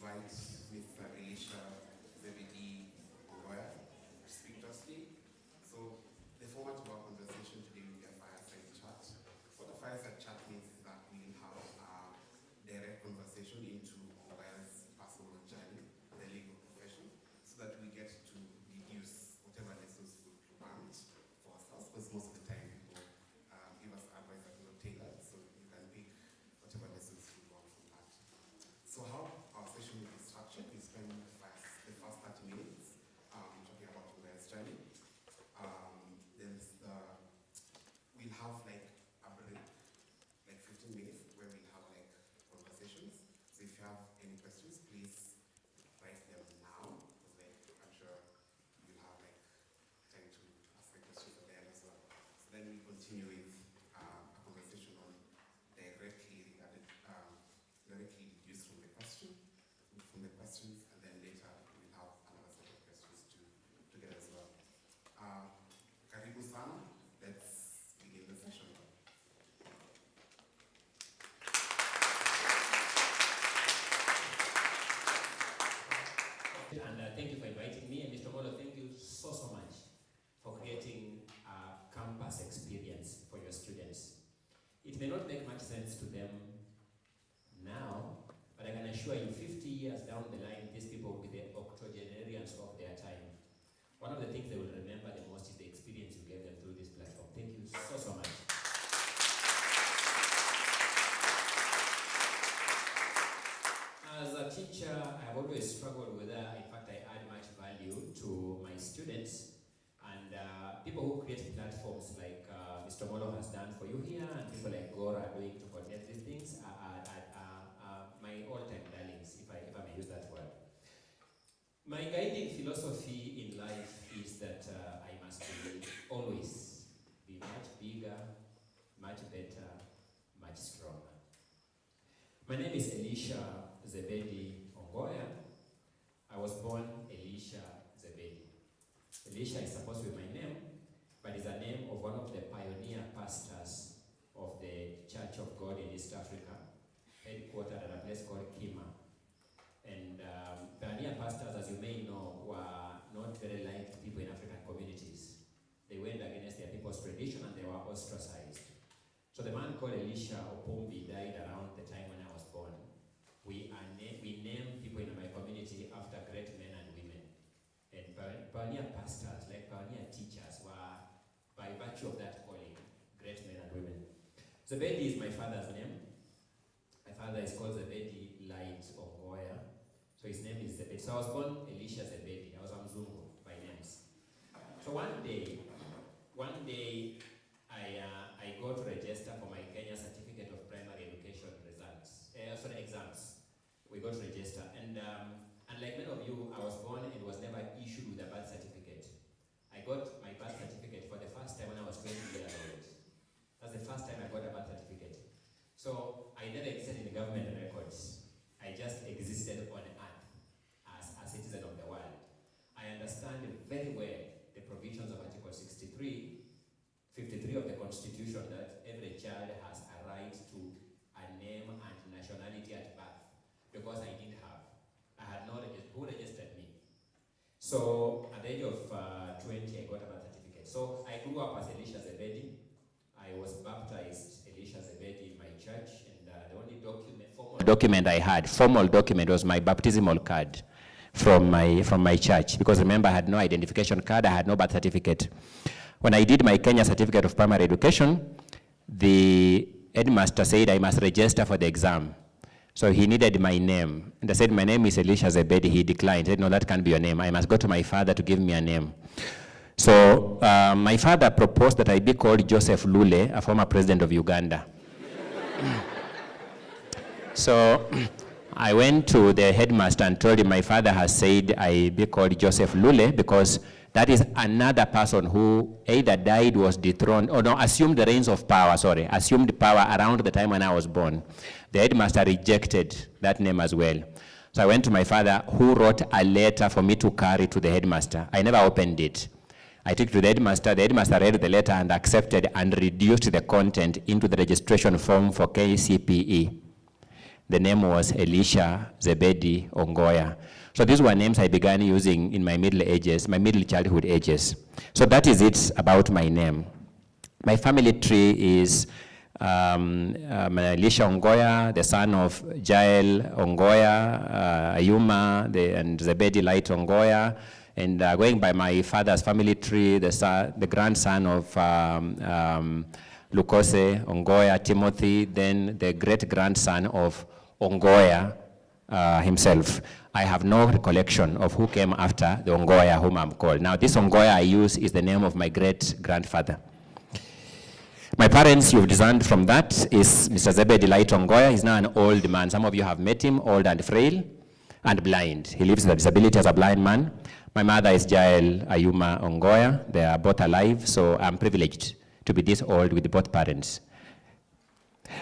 invite Mr. Elisha Ongoya to speak to us today. So the format of our conversation today will be a fireside chat. What a fireside chat means is that we have a direct conversation into Ongoya's personal journey, the legal profession, so that we get to deduce whatever lessons we want for ourselves, because most of the time people give us advice that is not tailored, so you can pick whatever lessons you want from that. So how our session will be structured, we spend the first 30 minutes talking about Ongoya's journey. We'll have like a break, like 15 minutes, where we'll have like conversations. So if you have any questions, please write them now, because like, I'm sure you'll have like time to ask the questions at the end as well. So then we continue with a conversation on directly deduced from the questions, and then later we'll have another set of questions to get as well. Karibu sana. Let's begin the session. And thank you for inviting me. And Mr. Ongoya, thank you so much for creating a campus experience for your students. It may not make much sense to them now, but I can assure you 50 years down the line, these people will be the octogenarians of their time. One of the things they will remember the most is the experience you gave them through this platform. Thank you so much. As a teacher, I have always struggled whether, in fact, I add much value to my students. And people who create platforms like Mr. Ongoya has done for you here, and people like Gora are doing to coordinate these things are my all-time darlings, if I may use that word. My guiding philosophy in life is that I must always be much bigger, much better, much stronger. My name is Elisha Ongoya. I was born Elisha Zebedi. Elisha is supposed to be my name, but it's a name of one of the pioneer pastors of the Church of God in East Africa, headquartered at a place called Kima. And pioneer pastors, as you may know, were not very liked people in African communities. They went against their people's tradition and they were ostracized. So the man called Elisha Opumbi died around the time when I was born. We name people in my community after great men and women. And pioneer pastors, like pioneer teachers, were, by virtue of that calling, great men and women. Zebedi is my father's name. My father is called Zebedi Ongoya. So his name is Zebedi. So I was born Elisha Zebedi. I was a Mzungu by names. So one day I go to register for my Kenya Certificate of Primary Education exams. We go to register, and like many of you, I was born and was never issued with a birth certificate. I got my birth certificate for the first time when I was 20 years old. That's the first time I got a birth certificate. So I never existed in the government records. I just existed on earth as a citizen of the world. I understand very well the provisions of Article 53 of the Constitution, that every child has a right to a name and nationality at birth, because I didn't have. I had no register. Who registered me? So at the age of 20, I got a birth certificate. So I grew up as Elisha Zebedi. I was baptized Elisha Zebedi in my church, and the only formal document was my baptismal card from my church, because remember, I had no identification card, I had no birth certificate. When I did my Kenya Certificate of Primary Education, the headmaster said I must register for the exam. So he needed my name. And I said, my name is Elisha Zebedi. He declined. He said, no, that can't be your name. I must go to my father to give me a name. So my father proposed that I be called Joseph Lule, a former president of Uganda. So I went to the headmaster and told him my father has said I be called Joseph Lule, because that is another person who either died, was dethroned, or no, assumed power around the time when I was born. The headmaster rejected that name as well. So I went to my father, who wrote a letter for me to carry to the headmaster. I never opened it. I took it to the headmaster read the letter and accepted and reduced the content into the registration form for KCPE. The name was Elisha Zebedi Ongoya. So these were names I began using in my middle childhood ages. So that is it about my name. My family tree is Elisha Ongoya, the son of Jael Ongoya, Ayuma, and Zebedi Light Ongoya. And going by my father's family tree, the grandson of Lukose Ongoya, Timothy, then the great-grandson of Ongoya himself. I have no recollection of who came after the Ongoya whom I'm called. Now, this Ongoya I use is the name of my great-grandfather. My parents, you've discerned from that, is Mr. Zebedi Light Ongoya. He's now an old man. Some of you have met him, old and frail and blind. He lives with a disability as a blind man. My mother is Jael Ayuma Ongoya. They are both alive, so I'm privileged to be this old with both parents.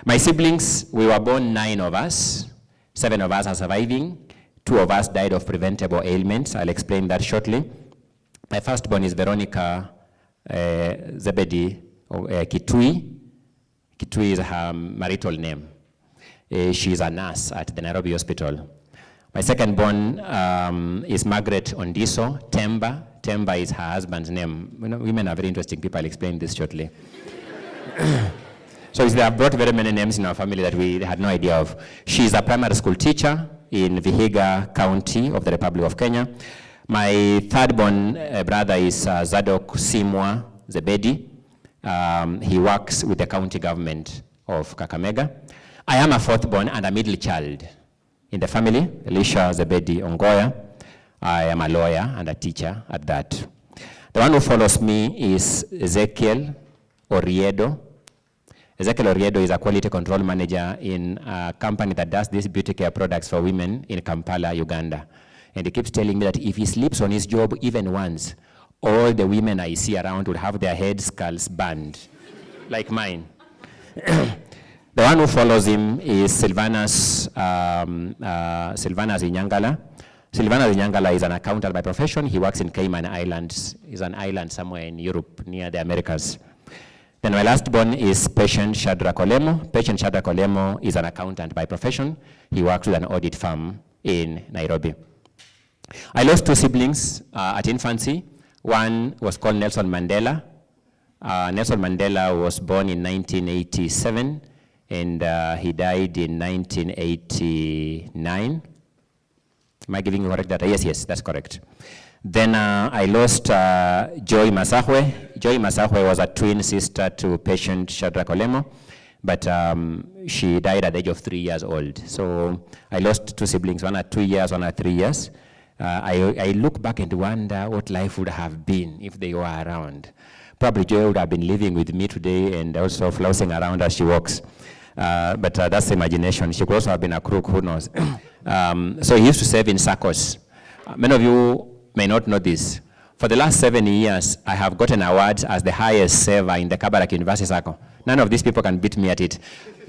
My siblings, we were born 9 of us. 7 of us are surviving. 2 of us died of preventable ailments. I'll explain that shortly. My firstborn is Veronica Zebedi Kitui. Kitui is her marital name. She's a nurse at the Nairobi Hospital. My second-born is Margaret Ondiso Temba. Temba is her husband's name. You know, women are very interesting people. I'll explain this shortly. So they have brought very many names in our family that we had no idea of. She's a primary school teacher in Vihiga County of the Republic of Kenya. My third-born brother is Zadok Simwa Zebedi. He works with the county government of Kakamega. I am a fourth-born and a middle child in the family, Elisha Zebedi Ongoya. I am a lawyer and a teacher at that. The one who follows me is Ezekiel Oriedo. Ezekiel Oriedo is a quality control manager in a company that does these beauty care products for women in Kampala, Uganda. And he keeps telling me that if he sleeps on his job even once, all the women I see around will have their head skulls burned, like mine. The one who follows him is Silvanus Inyangala. Silvanus Inyangala is an accountant by profession. He works in Cayman Islands. He's an island somewhere in Europe, near the Americas. Then my last born is Patient Shadrach Olemo. Patient Shadrach Olemo is an accountant by profession. He works with an audit firm in Nairobi. I lost 2 siblings at infancy. One was called Nelson Mandela. Nelson Mandela was born in 1987, and he died in 1989. Am I giving you correct data? Yes, that's correct. Then I lost Joy Masahwe. Joy Masahwe was a twin sister to Patient Shadrach Olemo, but she died at the age of 3 years old. So I lost 2 siblings, one at 2 years, one at 3 years. I look back and wonder what life would have been if they were around. Probably Joy would have been living with me today and also flouncing around as she walks. But that's imagination. She could also have been a crook, who knows. So he used to serve in SACCOs. Many of you may not know this. For the last 7 years, I have gotten awards as the highest server in the Kabarak University SACCO. None of these people can beat me at it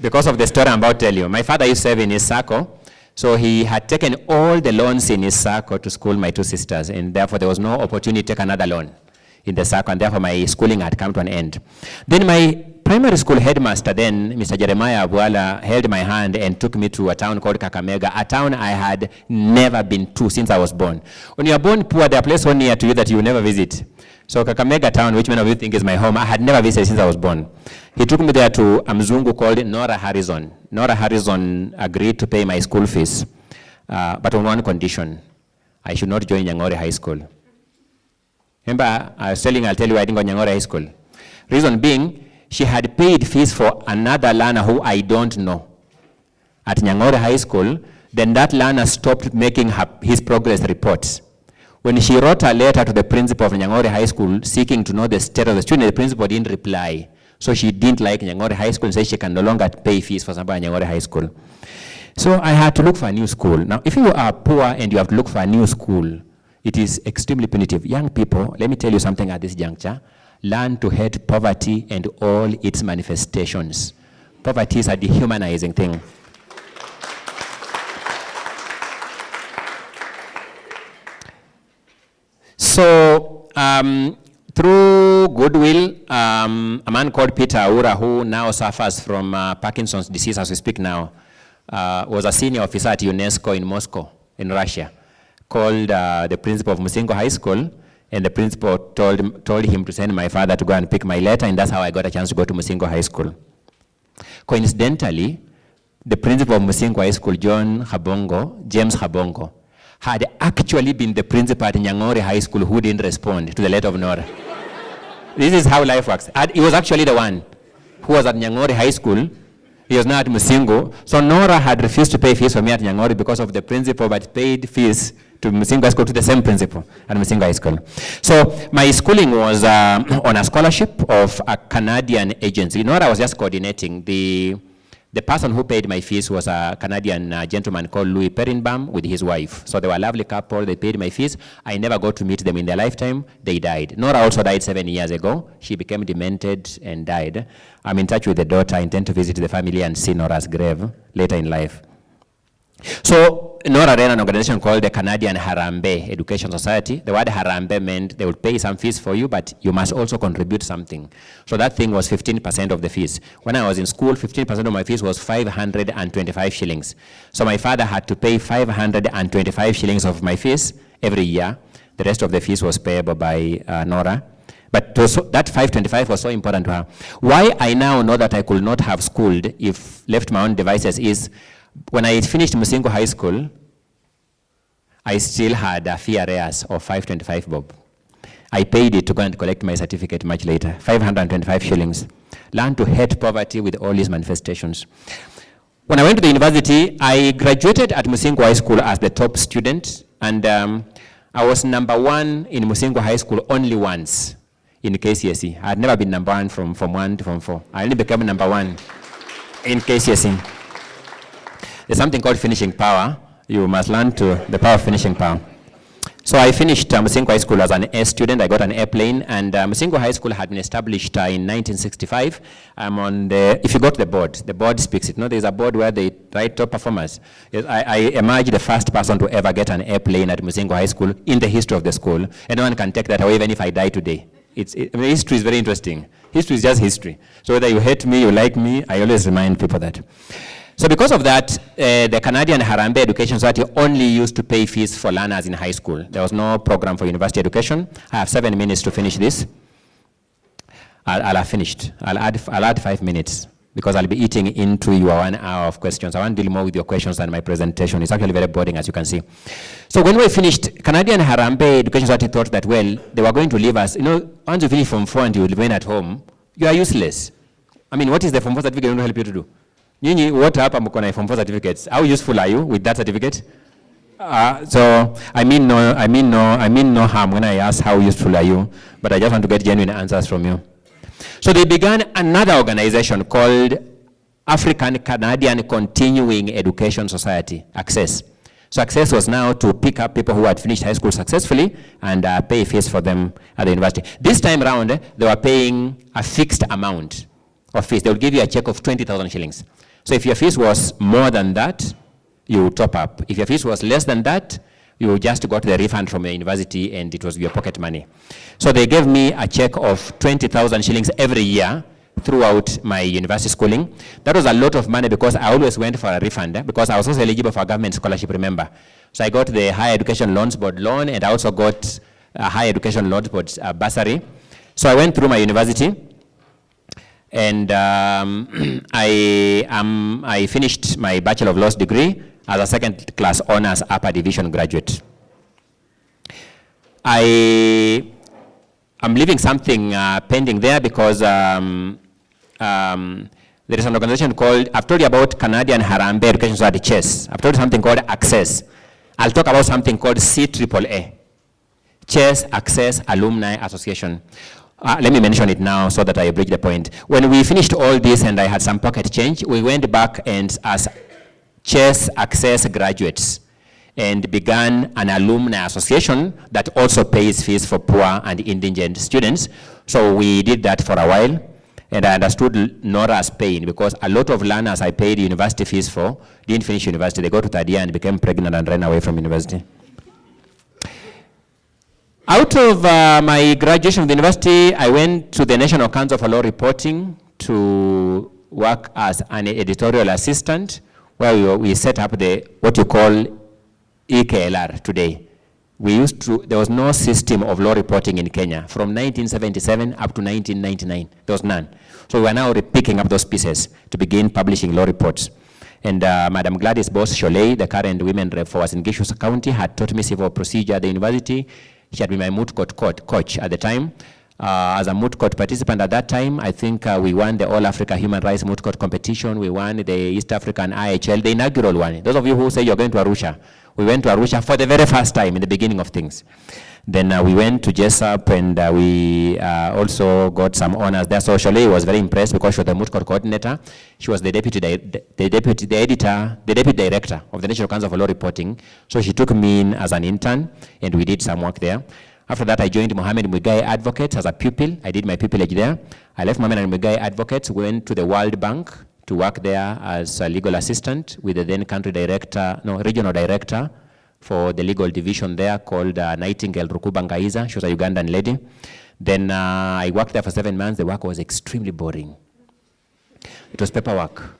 because of the story I'm about to tell you. My father used to serve in his SACCO, so he had taken all the loans in his SACCO to school my 2 sisters, and therefore there was no opportunity to take another loan in the SACCO, and therefore my schooling had come to an end. Then my primary school headmaster then, Mr. Jeremiah Abuala, held my hand and took me to a town called Kakamega, a town I had never been to since I was born. When you are born poor, there are places so near to you that you will never visit. So Kakamega town, which many of you think is my home, I had never visited since I was born. He took me there to a Mzungu called Nora Harrison. Nora Harrison agreed to pay my school fees, but on one condition: I should not join Nyang'ore High School. Remember, I was telling, I'll tell you I didn't go to Nyang'ore High School. Reason being, she had paid fees for another learner who I don't know at Nyang'ore High School. Then that learner stopped making his progress reports. When she wrote a letter to the principal of Nyang'ore High School seeking to know the state of the student, the principal didn't reply. So she didn't like Nyang'ore High School and said she can no longer pay fees for somebody at Nyang'ore High School. So I had to look for a new school. Now, if you are poor and you have to look for a new school, it is extremely punitive. Young people, let me tell you something at this juncture. Learn to hate poverty and all its manifestations. Poverty is a dehumanizing thing. So, through goodwill, a man called Peter Aura, who now suffers from Parkinson's disease as we speak now, was a senior officer at UNESCO in Moscow, in Russia, called the principal of Musingo High School, and the principal told him to send my father to go and pick my letter, and that's how I got a chance to go to Musingo High School. Coincidentally, the principal of Musingo High School, James Habongo, had actually been the principal at Nyang'ore High School who didn't respond to the letter of Nora. This is how life works. He was actually the one who was at Nyang'ore High School. He was now at Musingo. So Nora had refused to pay fees for me at Nyang'ore because of the principal, but paid fees to Musingo High School, to the same principal at Musingo High School. So my schooling was on a scholarship of a Canadian agency. Nora was just coordinating. The person who paid my fees was a Canadian gentleman called Louis Perinbam with his wife. So they were a lovely couple. They paid my fees. I never got to meet them in their lifetime. They died. Nora also died 7 years ago. She became demented and died. I'm in touch with the daughter. I intend to visit the family and see Nora's grave later in life. So Nora ran an organization called the Canadian Harambee Education Society. The word Harambee meant they would pay some fees for you, but you must also contribute something. So that thing was 15% of the fees. When I was in school, 15% of my fees was 525 shillings. So my father had to pay 525 shillings of my fees every year. The rest of the fees was payable by Nora. But that 525 was so important to her. Why I now know that I could not have schooled if left my own devices is, when I finished Musingo High School, I still had a fee arrears of 525 bob. I paid it to go and collect my certificate much later, 525 shillings. Learned to hate poverty with all its manifestations. When I went to the university, I graduated at Musingo High School as the top student, and I was #1 in Musingo High School only once in KCSE. I had never been #1 from Form 1 to Form 4. I only became #1 in KCSE. There's something called finishing power. You must learn the power of finishing power. So I finished Musingo High School as an A student. I got an airplane, and Musingo High School had been established in 1965. I'm on if you go to the board speaks it. No, there's a board where they write top performers. I emerged the first person to ever get an airplane at Musingo High School in the history of the school. And no one can take that away even if I die today. History is very interesting. History is just history. So whether you hate me, you like me, I always remind people that. So because of that, the Canadian Harambee Education Society only used to pay fees for learners in high school. There was no program for university education. I have 7 minutes to finish this. I'll have finished. I'll add 5 minutes because I'll be eating into your 1 hour of questions. I want to deal more with your questions than my presentation. It's actually very boring, as you can see. So when we finished, Canadian Harambee Education Society thought that, well, they were going to leave us. You know, once you finish Form 4 and you remain at home, you are useless. I mean, what is the Form 4 certificate going to help you to do? Nyinyi wote hapa mko na Form 4 certificates. How useful are you with that certificate? So I mean no harm when I ask how useful are you, but I just want to get genuine answers from you. So they began another organization called African Canadian Continuing Education Society, Access. So Access was now to pick up people who had finished high school successfully and pay fees for them at the university. This time around, they were paying a fixed amount of fees. They would give you a check of 20,000 shillings. So if your fees was more than that, you top up. If your fees was less than that, you just got the refund from the university and it was your pocket money. So they gave me a check of 20,000 shillings every year throughout my university schooling. That was a lot of money because I always went for a refund because I was also eligible for a government scholarship, remember. So I got the Higher Education Loans Board loan, and I also got a Higher Education Loans Board bursary. So I went through my university, and I finished my Bachelor of Laws degree as a second class honors upper division graduate. I'm leaving something pending there because there is an organization called, I've told you about Canadian Harambee Education Society, CHESS. I've told you something called Access. I'll talk about something called CAAA, CHESS Access Alumni Association. Let me mention it now so that I bridge the point. When we finished all this and I had some pocket change, we went back and as CHESS Access graduates and began an alumni association that also pays fees for poor and indigent students. So we did that for a while, and I understood Nora's pain because a lot of learners I paid university fees for didn't finish university. They got to third year and became pregnant and ran away from university. Out of my graduation from the university, I went to the National Council for Law Reporting to work as an editorial assistant where we set up what you call EKLR today. There was no system of law reporting in Kenya from 1977 up to 1999. There was none. So we are now picking up those pieces to begin publishing law reports. And Madam Gladys Boss Sholei, the current women rep for Uasin Gishu County, had taught me civil procedure at the university. She had been my moot court coach at the time. As a moot court participant at that time, I think we won the All Africa Human Rights Moot Court competition. We won the East African IHL, the inaugural one. Those of you who say you're going to Arusha, we went to Arusha for the very first time in the beginning of things. Then we went to JSAP, and we also got some honors there. So Sholei was very impressed because she was the moot court coordinator. She was the deputy director of the National Council for Law Reporting. So she took me in as an intern, and we did some work there. After that, I joined Mohammed Muigai Advocates as a pupil. I did my pupillage there. I left Mohammed Muigai Advocates, went to the World Bank to work there as a legal assistant with the then regional director for the legal division there called Nightingale Rukubangaiza. She was a Ugandan lady. Then I worked there for 7 months. The work was extremely boring. It was paperwork.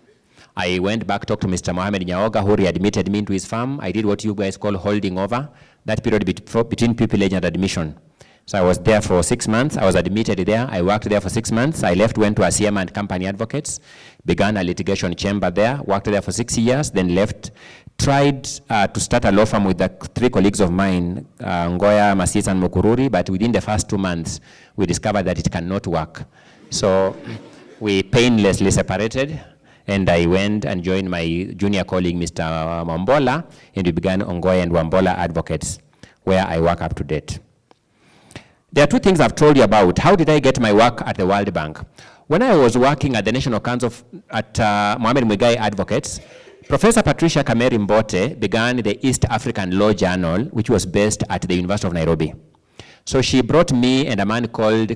I went back, talked to Mr. Mohammed Nyaoga, who readmitted me into his firm. I did what you guys call holding over, that period between pupillage and admission. So I was there for 6 months. I was admitted there. I worked there for 6 months. I left, went to Asiema and Company Advocates, began a litigation chamber there, worked there for 6 years, then left, tried to start a law firm with the 3 colleagues of mine, Ongoya, Masis, and Mukururi, but within the first 2 months, we discovered that it cannot work. So we painlessly separated, and I went and joined my junior colleague, Mr. Wambola, and we began Ongoya and Wambola Advocates, where I work up to date. There are 2 things I've told you about. How did I get my work at the World Bank? When I was working at the National Council at Mohammed Muigai Advocates, Professor Patricia Kameri Mbote began the East African Law Journal, which was based at the University of Nairobi. So she brought me and a man called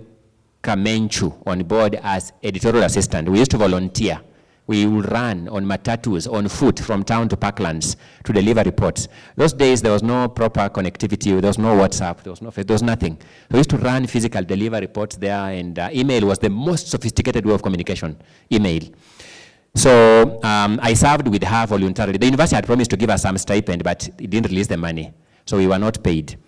Kamenchu on board as editorial assistant. We used to volunteer. We would run on matatus, on foot, from town to parklands to deliver reports. Those days, there was no proper connectivity. There was no WhatsApp. There was nothing. We used to run physical, deliver reports there, and email was the most sophisticated way of communication, email. So I served with her voluntarily. The university had promised to give us some stipend, but it didn't release the money. So we were not paid.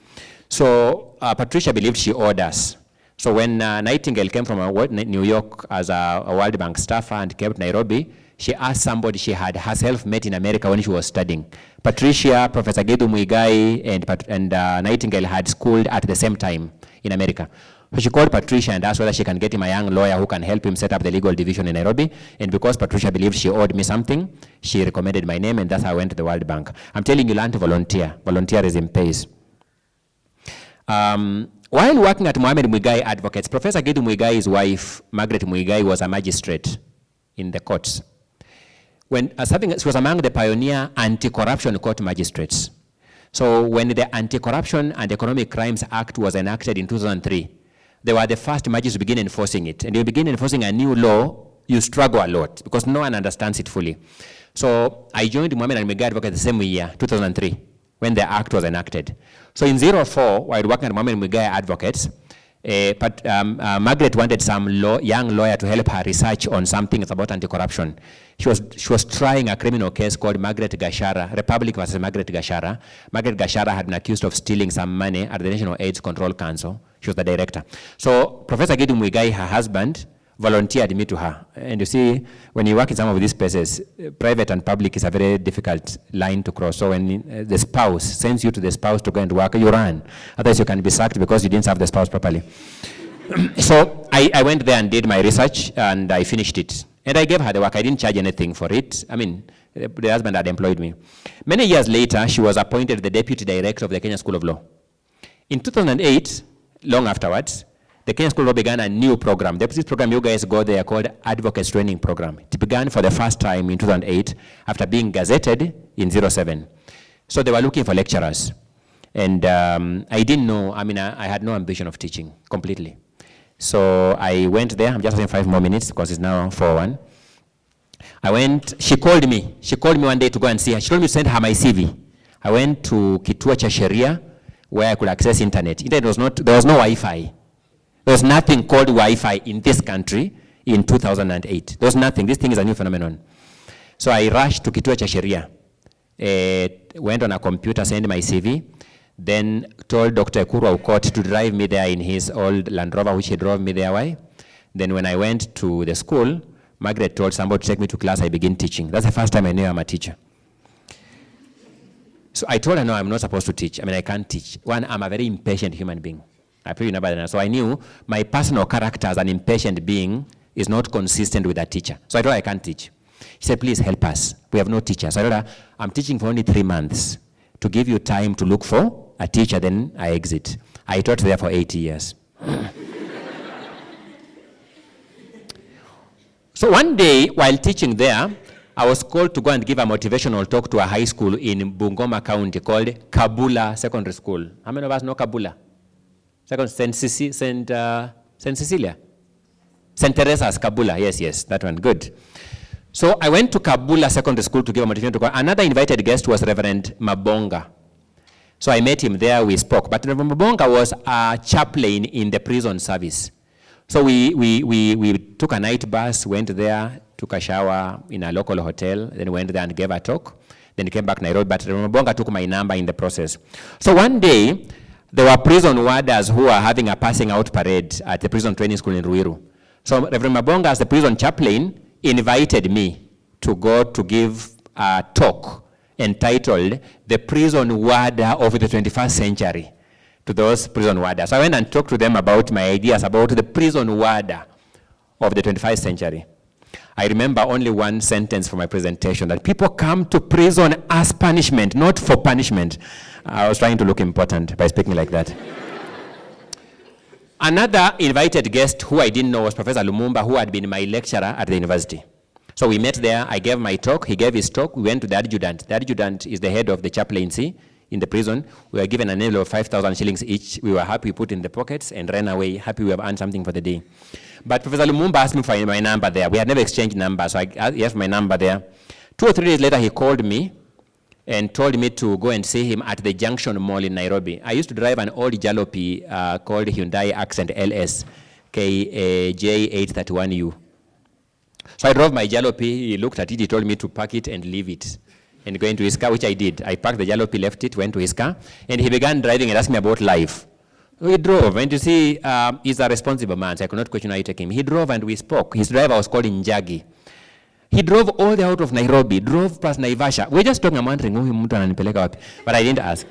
So Patricia believed she owed us. So when Nightingale came from New York as a World Bank staffer and came to Nairobi, she asked somebody she had herself met in America when she was studying. Patricia, Professor Gedu Muigai, and Nightingale had schooled at the same time in America. So she called Patricia and asked whether she can get him a young lawyer who can help him set up the legal division in Nairobi. And because Patricia believed she owed me something, she recommended my name, and that's how I went to the World Bank. I'm telling you, learn to volunteer. Volunteerism pays. While working at Mohammed Muigai Advocates, Professor Gedu Muigai's wife, Margaret Muigai, was a magistrate in the courts. She was among the pioneer anti-corruption court magistrates. So when the Anti-Corruption and Economic Crimes Act was enacted in 2003, they were the first magistrates to begin enforcing it. And you begin enforcing a new law, you struggle a lot because no one understands it fully. So I joined Mohammed Muigai Advocates the same year, 2003, when the act was enacted. So in 2004, while working at Mohammed Muigai Advocates, Margaret wanted some young lawyer to help her research on something about anti-corruption. She was trying a criminal case called Margaret Gashara, Republic versus Margaret Gashara. Margaret Gashara had been accused of stealing some money at the National AIDS Control Council. She was the director. So Professor Gedu Muigai, her husband, volunteered me to her. And you see, when you work in some of these places, private and public is a very difficult line to cross. So when the spouse sends you to the spouse to go and work, you run. Otherwise you can be sacked because you didn't serve the spouse properly. So I went there and did my research, and I finished it. And I gave her the work. I didn't charge anything for it. I mean, the husband had employed me. Many years later, she was appointed the deputy director of the Kenya School of Law. In 2008, long afterwards, the Kenya School of Law began a new program. This program you guys go there called Advocates Training Program. It began for the first time in 2008 after being gazetted in 2007. So they were looking for lecturers. And I didn't know, I had no ambition of teaching completely. So I went there. I'm just having 5 more minutes because it's now 4:01. I went, she called me. She called me one day to go and see her. She told me to send her my CV. I went to Kituo cha Sheria where I could access internet. There was no Wi-Fi. There was nothing called Wi-Fi in this country in 2008. There was nothing. This thing is a new phenomenon. So I rushed to kituo cha sheria. Went on a computer, sent my CV, then told Dr. Ekuru Aukot to drive me there in his old Land Rover, which he drove me there. Why? Then when I went to the school, Margaret told somebody to take me to class. I began teaching. That's the first time I knew I'm a teacher. So I told her, no, I'm not supposed to teach. I mean, I can't teach. One, I'm a very impatient human being. So I knew my personal character as an impatient being is not consistent with a teacher. So I told her I can't teach. She said, please help us. We have no teacher. So I told her, I'm teaching for only 3 months to give you time to look for a teacher, then I exit. I taught there for 8 years. So one day, while teaching there, I was called to go and give a motivational talk to a high school in Bungoma County called Kabula Secondary School. How many of us know Kabula? St. Cecilia? St. Teresa's Kabula, yes, that one, good. So I went to Kabula Secondary School to give a motivational talk. Another invited guest was Reverend Mabonga. So I met him there, we spoke. But Reverend Mabonga was a chaplain in the prison service. So we took a night bus, went there, took a shower in a local hotel, then went there and gave a talk. Then came back to Nairobi, but Reverend Mabonga took my number in the process. So one day, there were prison warders who were having a passing out parade at the prison training school in Ruiru. So Reverend Mabonga, as the prison chaplain, invited me to go to give a talk entitled The Prison Warder of the 21st Century to those prison warders. So I went and talked to them about my ideas about the prison warder of the 21st century. I remember only one sentence from my presentation, that people come to prison as punishment, not for punishment. I was trying to look important by speaking like that. Another invited guest who I didn't know was Professor Lumumba, who had been my lecturer at the university. So we met there, I gave my talk, he gave his talk, we went to the adjutant. The adjutant is the head of the chaplaincy in the prison. We were given an envelope of 5,000 shillings each. We were happy, we put in the pockets and ran away, happy we have earned something for the day. But Professor Lumumba asked me for my number there. We had never exchanged numbers, so I asked my number there. 2 or 3 days later, he called me and told me to go and see him at the Junction Mall in Nairobi. I used to drive an old jalopy called Hyundai Accent LS J831U. So I drove my jalopy, he looked at it, he told me to park it and leave it and go into his car, which I did. I parked the jalopy, left it, went to his car, and he began driving and asked me about life. We drove, and you see, he's a responsible man, so I could not question why you take him. He drove and we spoke. His driver was called Njagi. He drove all the way out of Nairobi, drove past Naivasha. We're just talking, I'm wondering, but I didn't ask.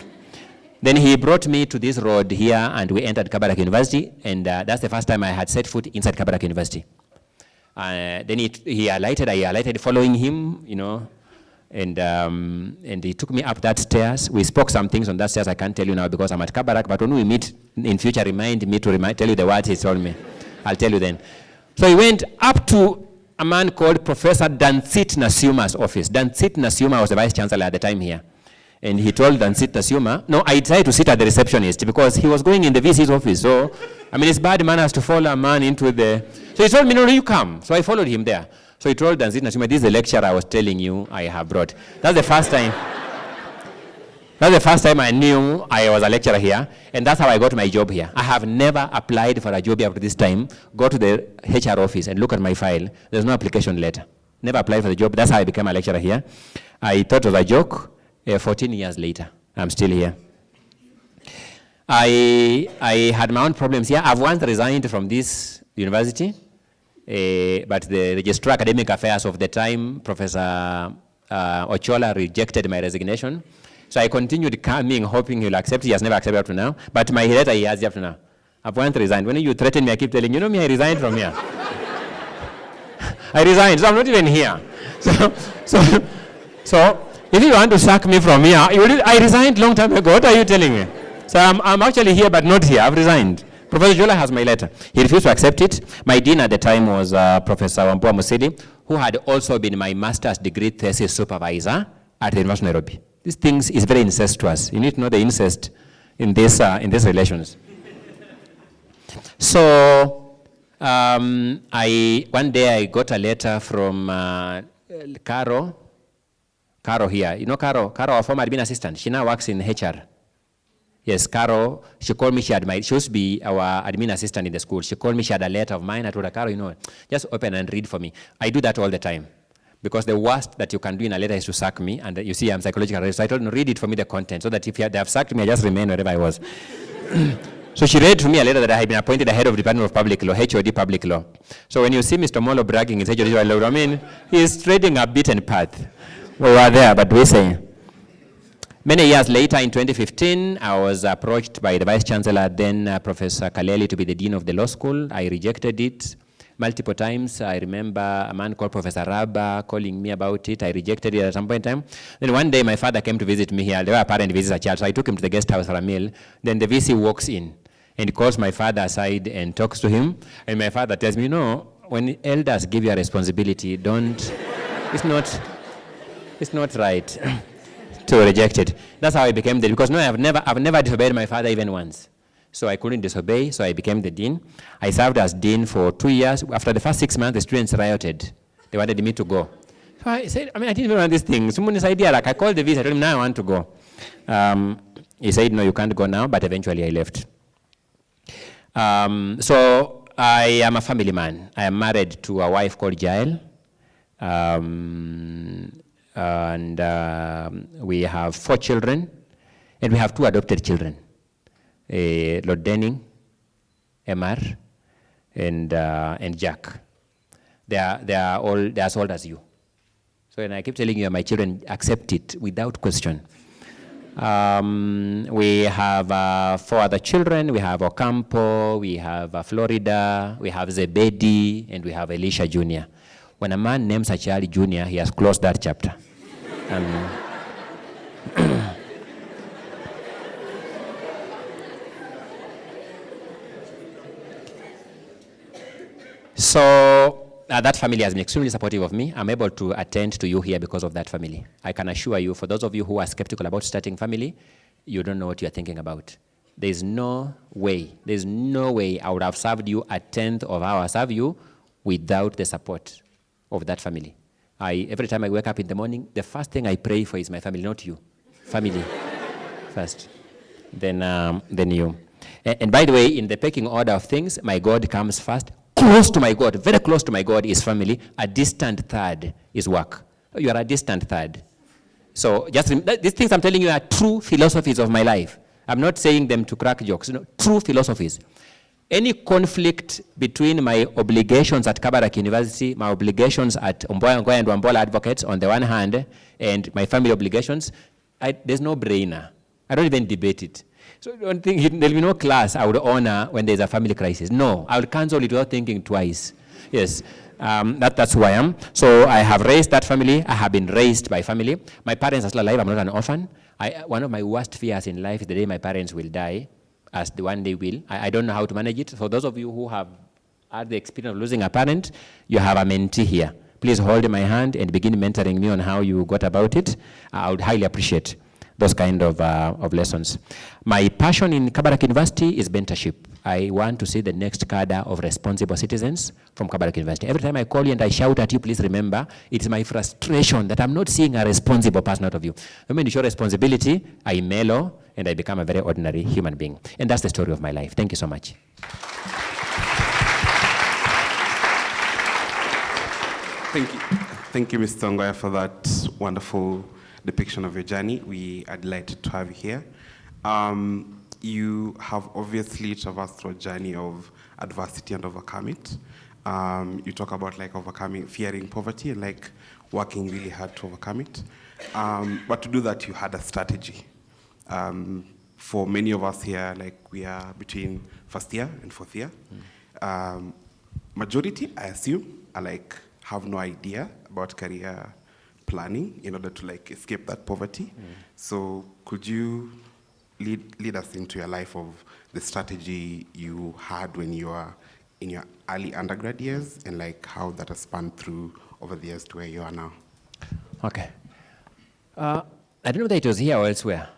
Then he brought me to this road here, and we entered Kabarak University, and that's the first time I had set foot inside Kabarak University. Then he alighted, I alighted following him, you know, and he took me up that stairs. We spoke some things on that stairs I can't tell you now because I'm at Kabarak, but when we meet in future, remind me to tell you the words he told me. I'll tell you then. So he went up to a man called Professor Dansit Nasiuma's office. Dansit Nasiuma was the vice chancellor at the time here. And he told Dansit Nasiuma, no, I tried to sit at the receptionist because he was going in the VC's office. So, I mean, it's bad manners to follow a man into the... So he told me, no, you come. So I followed him there. So he told Dansit Nasiuma, this is the lecture I was telling you I have brought. That's the first time. That's the first time I knew I was a lecturer here. And that's how I got my job here. I have never applied for a job here up to this time. Go to the HR office and look at my file. There's no application letter. Never applied for the job. That's how I became a lecturer here. I thought it was a joke. 14 years later, I'm still here. I had my own problems here. I've once resigned from this university, but the registrar academic affairs of the time, Professor Ochola, rejected my resignation. So I continued coming, hoping he'll accept. He has never accepted up to now, but my letter he has up to now. I've once resigned. When you threaten me, I keep telling you, know me, I resigned from here. I resigned, so I'm not even here. So if you want to sack me from here, I resigned long time ago. What are you telling me? So I'm actually here, but not here. I've resigned. Professor Jola has my letter. He refused to accept it. My dean at the time was Professor Wambua Musili, who had also been my master's degree thesis supervisor at the University of Nairobi. These things is very incestuous. You need to know the incest in these relations. So one day I got a letter from Caro here. You know Caro, our former admin assistant. She now works in HR. Yes, Caro, she called me, she used to be our admin assistant in the school. She called me, she had a letter of mine. I told her, Caro, you know, just open and read for me. I do that all the time. because the worst that you can do in a letter is to sack me, and you see I'm psychological, so I told her, read it for me, the content, so that if they have sacked me, I just remain wherever I was. So she read to me a letter that I had been appointed the head of Department of Public Law, HOD Public Law. So when you see Mr. Molo bragging in HOD Public Law, I mean, he's treading a beaten path. We were there, but we say. Many years later, in 2015, I was approached by the Vice Chancellor, then Professor Kaleli, to be the Dean of the Law School. I rejected it multiple times. I remember a man called Professor Rabba calling me about it. I rejected it at some point in time. Then one day, my father came to visit me here. There were parent visits a child, so I took him to the guest house for a meal. Then the VC walks in and calls my father aside and talks to him. And my father tells me, when elders give you a responsibility, it's not right to reject it. That's how I became the, because I've never disobeyed my father even once. So I couldn't disobey, so I became the dean. I served as dean for 2 years. After the first 6 months, the students rioted. They wanted me to go. So I said, I didn't even want this thing. Someone's idea, like I called the VC, I told him, now I want to go. He said, no, you can't go now, but eventually I left. So I am a family man. I am married to a wife called Jael. We have 4 children, and we have 2 adopted children. Lord Denning, MR, and Jack. They are all as old as you. So when I keep telling you, my children accept it without question. We have 4 other children. We have Ocampo, we have Florida, we have Zebedi, and we have Elisha Jr. When a man names a child Junior, he has closed that chapter. So that family has been extremely supportive of me. I'm able to attend to you here because of that family. I can assure you, for those of you who are skeptical about starting family, you don't know what you're thinking about. There's no way I would have served you 1/10 of how I serve you without the support of that family. Every time I wake up in the morning, the first thing I pray for is my family, not you. Family first, then you. And by the way, in the pecking order of things, my God comes first. Close to my God, very close to my God is family. A distant third is work. You are a distant third. So just these things I'm telling you are true philosophies of my life. I'm not saying them to crack jokes. No, true philosophies. Any conflict between my obligations at Kabarak University, my obligations at Mwalimu Ongoya and Wambola Advocates on the one hand, and my family obligations, there's no brainer. I don't even debate it. So I don't think there'll be no class I would honor when there's a family crisis. No, I will cancel it without thinking twice. Yes, that's who I am. So I have raised that family. I have been raised by family. My parents are still alive. I'm not an orphan. One of my worst fears in life is the day my parents will die, as the one day will. I don't know how to manage it. So those of you who have had the experience of losing a parent, you have a mentee here. Please hold my hand and begin mentoring me on how you got about it. I would highly appreciate those kind of lessons. My passion in Kabarak University is mentorship. I want to see the next cadre of responsible citizens from Kabarak University. Every time I call you and I shout at you, please remember, it's my frustration that I'm not seeing a responsible person out of you. When you show responsibility, I mellow and I become a very ordinary human being. And that's the story of my life. Thank you so much. Thank you, Mr. Ongoya, for that wonderful depiction of your journey. We are delighted to have you here. You have obviously traversed through a journey of adversity and overcome it. You talk about fearing poverty and working really hard to overcome it. But to do that, you had a strategy. For many of us here, we are between first year and fourth year. Majority, I assume, are have no idea about career planning in order to escape that poverty. So could you lead us into your life of the strategy you had when you were in your early undergrad years and how that has spanned through over the years to where you are now? Okay. I don't know that it was here or elsewhere.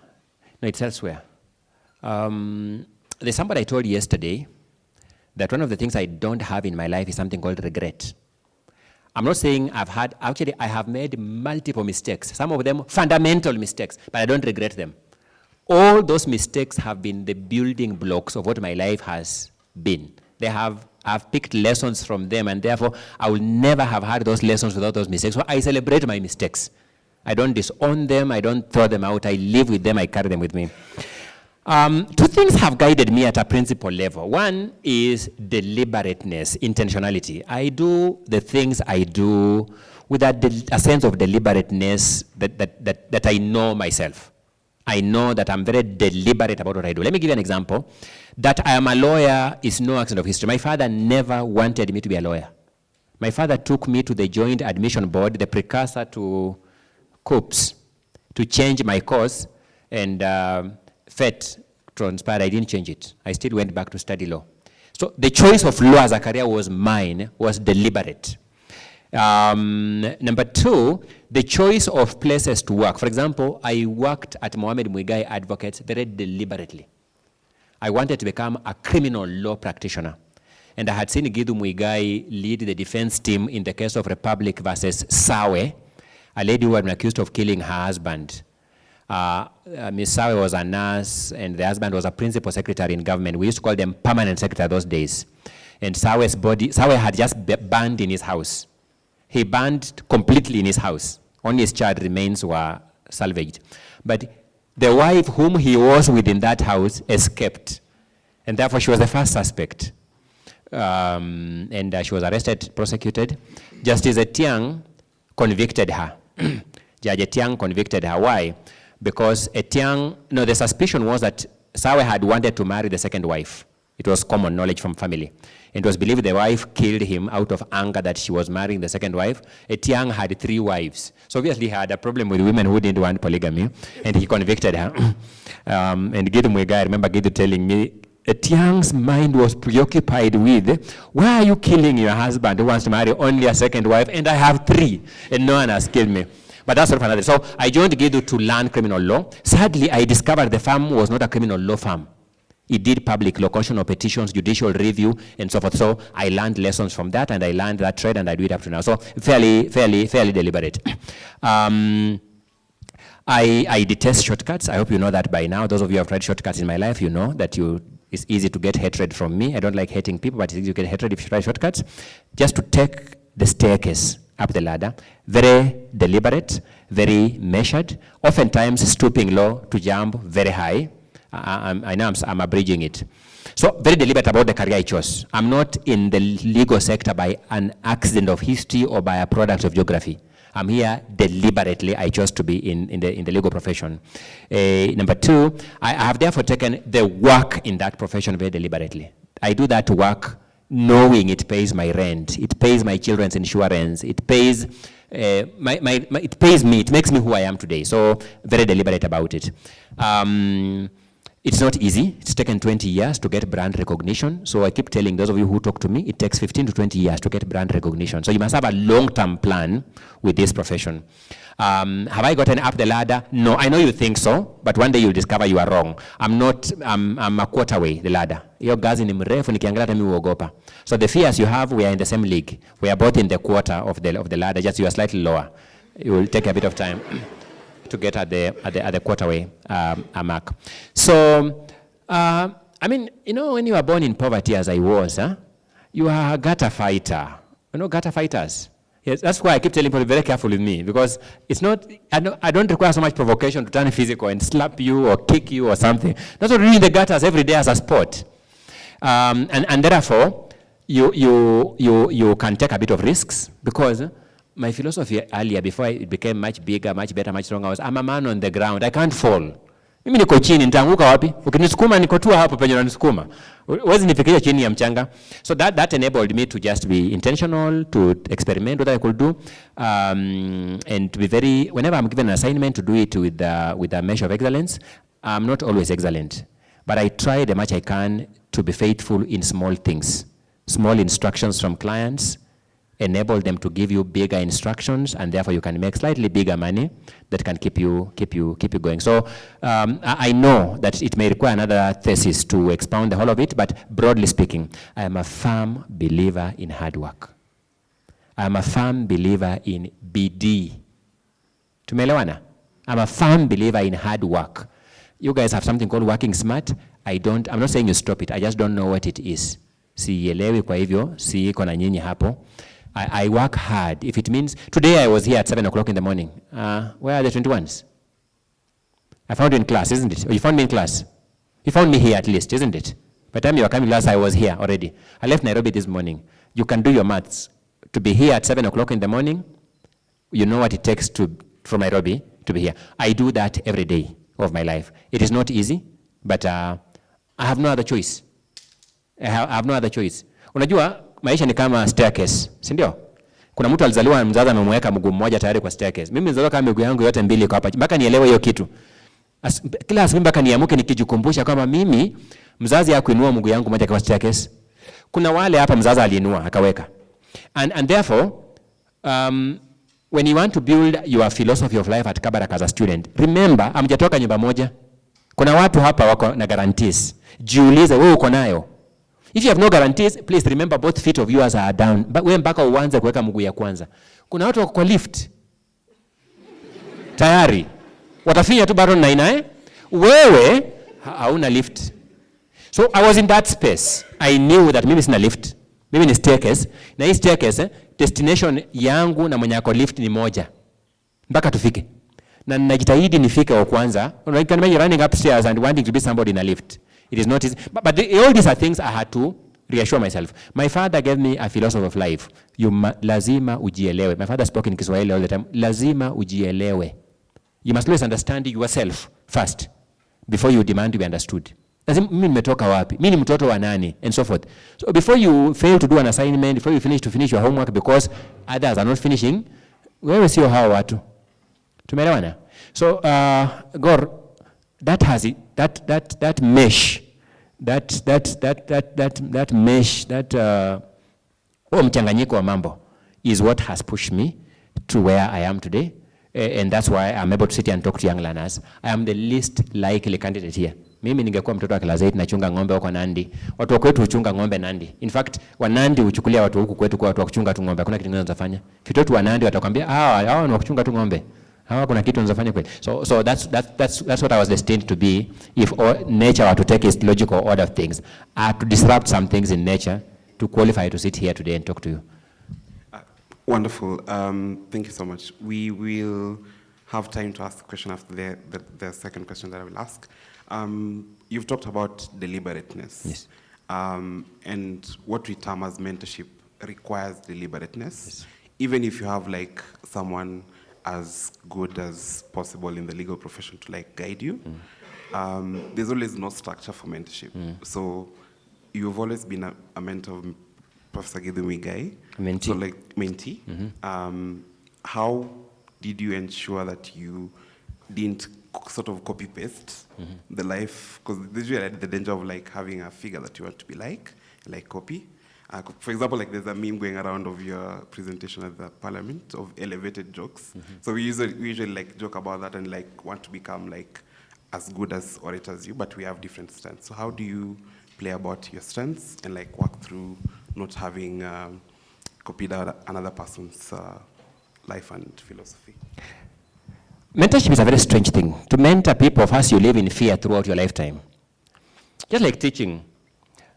No, it's elsewhere. There's somebody I told yesterday that one of the things I don't have in my life is something called regret. I'm not saying I have made multiple mistakes, some of them fundamental mistakes, but I don't regret them. All those mistakes have been the building blocks of what my life has been. I've picked lessons from them, and therefore I will never have had those lessons without those mistakes. So I celebrate my mistakes. I don't disown them, I don't throw them out, I live with them, I carry them with me. Two things have guided me at a principal level. One is deliberateness, intentionality. I do the things I do with a sense of deliberateness that I know myself. I know that I'm very deliberate about what I do. Let me give you an example. That I am a lawyer is no accident of history. My father never wanted me to be a lawyer. My father took me to the Joint Admission Board, the precursor to COOPS, to change my course, and fate transpired. I didn't change it. I still went back to study law. So the choice of law as a career was mine, was deliberate. Number two, the choice of places to work. For example, I worked at Mohammed Muigai Advocates very deliberately. I wanted to become a criminal law practitioner. And I had seen Gidu Muigai lead the defense team in the case of Republic versus Sawe, a lady who had been accused of killing her husband. Ms. Sawe was a nurse, and the husband was a principal secretary in government. We used to call them permanent secretary those days. And Sawe had just burned in his house. He burned completely in his house. Only his child remains were salvaged. But the wife whom he was with in that house escaped. And therefore she was the first suspect. And she was arrested, prosecuted. Justice Etiang convicted her. Judge Etiang convicted her. Why? Because Etiang, no, the suspicion was that Sawe had wanted to marry the second wife. It was common knowledge from family. It was believed the wife killed him out of anger that she was marrying the second wife. Etiang had 3 wives. So obviously he had a problem with women who didn't want polygamy, and he convicted her. And Gidu Muigai, I remember Gidu telling me, Etiang's mind was preoccupied with, why are you killing your husband who wants to marry only a second wife, and I have 3, and no one has killed me. But that's sort of another. So I joined Gidu to learn criminal law. Sadly, I discovered the firm was not a criminal law firm. It did public law, constitutional petitions, judicial review, and so forth. So I learned lessons from that, and I learned that trade, and I do it up to now. So fairly deliberate. I detest shortcuts. I hope you know that by now. Those of you who have tried shortcuts in my life, you know that it's easy to get hatred from me. I don't like hating people, but it's easy to get hatred if you try shortcuts. Just to take the staircase up the ladder, very deliberate, very measured, oftentimes stooping low to jump very high. I know I'm abridging it. So very deliberate about the career I chose. I'm not in the legal sector by an accident of history or by a product of geography. I'm here deliberately. I chose to be in the legal profession. Number two, I have therefore taken the work in that profession very deliberately. I do that work knowing it pays my rent, it pays my children's insurance, it pays it pays me, it makes me who I am today. So very deliberate about it. It's not easy. It's taken 20 years to get brand recognition. So I keep telling those of you who talk to me, it takes 15 to 20 years to get brand recognition. So you must have a long-term plan with this profession. Have I gotten up the ladder? No, I know you think so, but one day you'll discover you are wrong. I'm a quarter way, the ladder. So the fears you have, we are in the same league. We are both in the quarter of the ladder, just you are slightly lower. It will take a bit of time to get at the quarterway mark. So, I mean, you know, when you are born in poverty as I was, you are a gutter fighter. You know gutter fighters? Yes, that's why I keep telling people, be very careful with me, because it's not, I don't require so much provocation to turn physical and slap you or kick you or something. That's what really the gutters every day as a sport. And therefore, you can take a bit of risks, because my philosophy earlier, before it became much bigger, much better, much stronger, was I'm a man on the ground. I can't fall. Mimi niko chini, nitaanguka wapi? Ukinisukuma niko tu hapo penye unanisukuma. Huwezi nifikiria chini ya mchanga. So that enabled me to just be intentional, to experiment what I could do, and to be very, whenever I'm given an assignment, to do it with a measure of excellence. I'm not always excellent, but I try the much I can to be faithful in small things. Small instructions from clients enable them to give you bigger instructions, and therefore you can make slightly bigger money that can keep you going. So I know that it may require another thesis to expound the whole of it, but broadly speaking, I am a firm believer in hard work. I am a firm believer in BD. Tumeelewana? I'm a firm believer in hard work. You guys have something called working smart. I'm not saying you stop it. I just don't know what it is. Sielewi, kwa hivyo siko na nyinyi hapo. I work hard. If it means today I was here at 7 o'clock in the morning. Where are the 21s? I found you in class, isn't it? Or you found me in class? You found me here at least, isn't it? By the time you were coming last, I was here already. I left Nairobi this morning. You can do your maths. To be here at 7 o'clock in the morning, you know what it takes from Nairobi to be here. I do that every day of my life. It is not easy, but I have no other choice. I have no other choice. Unajua, maisha ni kama staircase, si ndio? Kuna mtu alizaliwa mzazi amemweka mguu mmoja tayari kwa staircase. Mimi nilizaliwa kama miguu yangu yote mbili kwa hapa. Mpaka nielewe hiyo kitu. Kila asubuhi mpaka niamuke nikijikumbusha kama mimi mzazi hakuinua mguu yangu moja kwa staircase. Kuna wale hapa mzazi aliinua akaweka. And therefore, when you want to build your philosophy of life at Kabarak as a student, remember, hamjatoka nyumba moja. Kuna watu hapa wako na guarantees. Jiulize wewe uko nayo. If you have no guarantees, please remember both feet of yours are down. But wewe mpaka uanze kuweka mguu ya kwanza. Kuna watu wako kwa lift. Tayari. Watafinya tu bado na wewe hauna lift. So I was in that space. I knew that mimi sina lift. Mimi ni staircase. Na hii staircase, destination yangu na mwenye ako lift ni moja. Mpaka tufike. Na ninajitahidi nifike wa kwanza. You can imagine running upstairs and wanting to be somebody in a lift. It is not easy. But all these are things I had to reassure myself. My father gave me a philosophy of life. Lazima ujielewe. My father spoke in Kiswahili all the time. Lazima ujielewe. You must always understand yourself first before you demand to be understood. Lazima mimi nimetoka wapi? Mimi ni mtoto wa nani? And so forth. So before you fail to do an assignment, before you finish your homework because others are not finishing, wewe sio hao watu. Tumeelewana? So Gor, that has it, that mesh, that mesh, mchanganyiko wa mambo is what has pushed me to where I am today. And that's why I'm able to sit here and talk to young learners. I am the least likely candidate here. Mimi ningekuwa mtoto wa class 8 nachunga ng'ombe huko Nandi. Watu wa kwetu huchunga ng'ombe Nandi. In fact, wa Nandi huchukulia watu huku kwetu kwa watu wa kuchunga tu ng'ombe. Hakuna kitu kingine wanafanya. Vitoto wa Nandi watakwambia, hawa ni wa kuchunga tu ng'ombe. Hawa kuna kitu wanafanya kweli. So that's what I was destined to be if nature were to take its logical order of things. I had to disrupt some things in nature to qualify to sit here today and talk to you. Wonderful. Thank you so much. We will have time to ask the question after the second question that I will ask. You've talked about deliberateness. Yes. And what we term as mentorship requires deliberateness. Yes. Even if you have like someone as good as possible in the legal profession to like guide you, there's always no structure for mentorship. So you've always been a mentor of Professor Gidhumigai. Mentee. So like mentee. How did you ensure that you didn't sort of copy paste the life? Because there's usually the danger of like having a figure that you want to be like copy. For example, like there's a meme going around of your presentation at the parliament of elevated jokes. So we usually like joke about that and like want to become like as good as orators as you, but we have different strengths. So how do you play about your strengths and like work through not having copied out another person's life and philosophy? Mentorship is a very strange thing. To mentor people, first you live in fear throughout your lifetime. Just like teaching.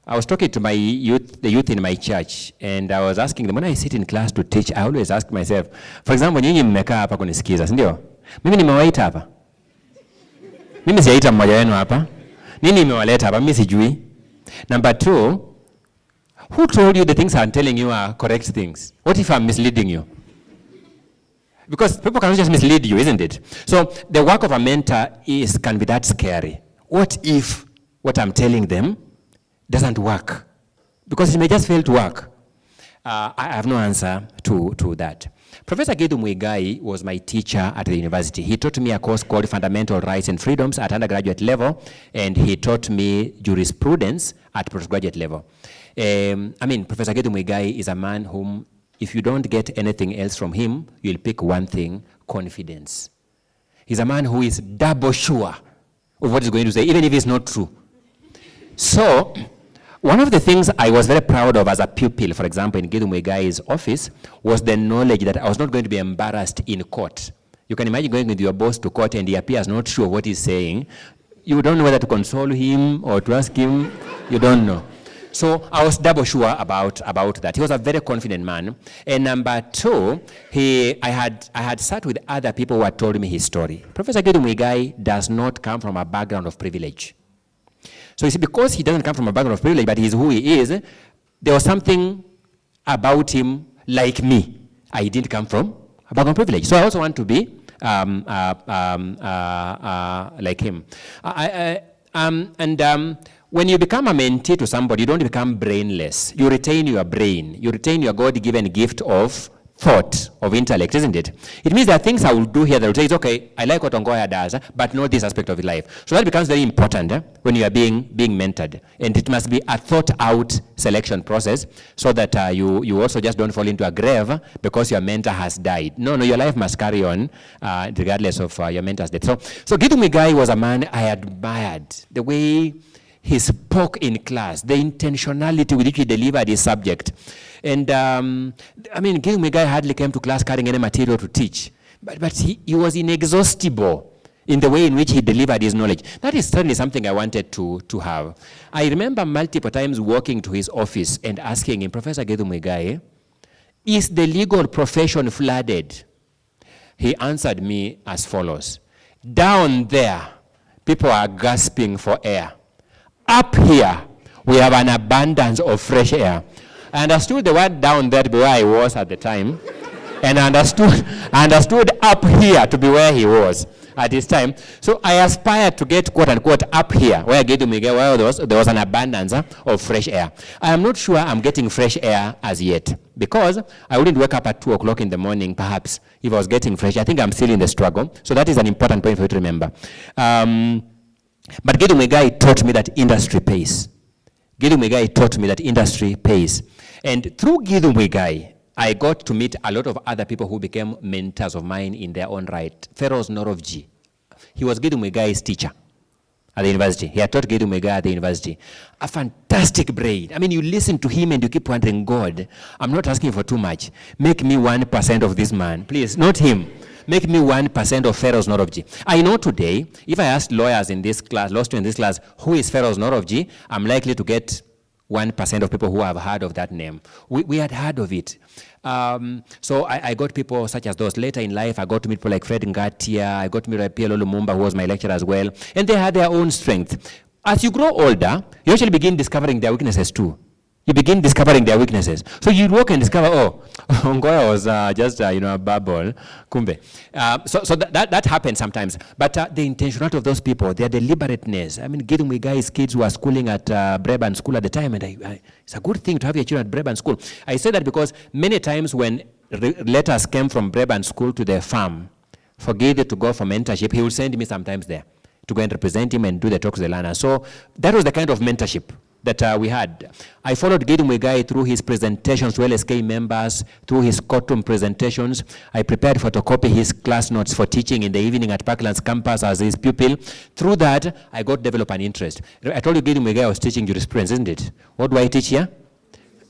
I was talking to the youth in my church, and I was asking them, when I sit in class to teach, I always ask myself, for example, nyinyi mmekaa hapa kunisikiza, si ndio? Mimi nimewaita hapa. Mimi sijaita mmoja wenu hapa. Nini nimewaleta hapa? Mimi sijui. Number 2, who told you the things I'm telling you are correct things? What if I'm misleading you? Because people can just mislead you, isn't it? So the work of a mentor can be that scary. What if what I'm telling them doesn't work? Because it may just fail to work. I have no answer to that. Professor Gidhumigai was my teacher at the university. He taught me a course called Fundamental Rights and Freedoms at undergraduate level, and he taught me jurisprudence at postgraduate level. Professor Gidhumigai is a man whom, if you don't get anything else from him, you'll pick one thing: confidence. He's a man who is double sure of what he's going to say, even if it's not true. So, one of the things I was very proud of as a pupil, for example, in Gidhumigai's office, was the knowledge that I was not going to be embarrassed in court. You can imagine going with your boss to court and he appears not sure what he's saying. You don't know whether to console him or to ask him. You don't know. So I was double sure about that. He was a very confident man. And number two, I had sat with other people who had told me his story. Professor Githu Muigai does not come from a background of privilege. So you see, because he doesn't come from a background of privilege, but he's who he is, there was something about him like me. I didn't come from a background of privilege. So I also want to be like him. When you become a mentee to somebody, you don't become brainless. You retain your brain. You retain your God-given gift of thought, of intellect, isn't it? It means there are things I will do here that will say, it's okay, I like what Ongoya does, but not this aspect of his life. So that becomes very important when you are being mentored. And it must be a thought-out selection process so that you also just don't fall into a grave because your mentor has died. No, your life must carry on regardless of your mentor's death. So Githu Muigai was a man I admired. The way he spoke in class, the intentionality with which he delivered his subject. And Githu Muigai hardly came to class carrying any material to teach. But he was inexhaustible in the way in which he delivered his knowledge. That is certainly something I wanted to have. I remember multiple times walking to his office and asking him, Professor Githu Muigai, is the legal profession flooded? He answered me as follows. Down there, people are gasping for air. Up here, we have an abundance of fresh air. I understood the word down there to be where I was at the time, and I understood up here to be where he was at this time. So I aspired to get, quote unquote, up here, where Githu Muigai, where there was an abundance of fresh air. I am not sure I'm getting fresh air as yet, because I wouldn't wake up at 2 o'clock in the morning, perhaps, if I was getting fresh. I think I'm still in the struggle. So that is an important point for you to remember. But Githu Muigai taught me that industry pays. Githu Muigai taught me that industry pays. And through Githu Muigai, I got to meet a lot of other people who became mentors of mine in their own right. Feroz Norovji, he was Githu Muigai's teacher at the university. He had taught Githu Muigai at the university. A fantastic brain. I mean, you listen to him and you keep wondering, God, I'm not asking for too much. Make me 1% of this man. Please, not him. Make me 1% of Feroz Norovji. I know today, if I ask lawyers in this class, law students in this class, who is Feroz Norovji, I'm likely to get 1% of people who have heard of that name. We had heard of it. So I got people such as those. Later in life, I got to meet people like Fred Ngatia, I got to meet PLO Lumumba, who was my lecturer as well, and they had their own strength. As you grow older, you actually begin discovering their weaknesses too. You begin discovering their weaknesses. So you walk and discover, oh, Ongoya was just a bubble, kumbe. So that happens sometimes. But the intentionality of those people, their deliberateness. I mean, Githu Muigai's kids were schooling at Breban School at the time, and it's a good thing to have your children at Breban School. I say that because many times when letters came from Breban School to their farm for Githu to go for mentorship, he would send me sometimes there to go and represent him and do the talk to the learners. So that was the kind of mentorship that we had. I followed Githu Muigai through his presentations to LSK members, through his courtroom presentations. I prepared photocopy his class notes for teaching in the evening at Parkland's campus as his pupil. Through that, I got developed an interest. I told you Githu Muigai was teaching jurisprudence, isn't it? What do I teach here?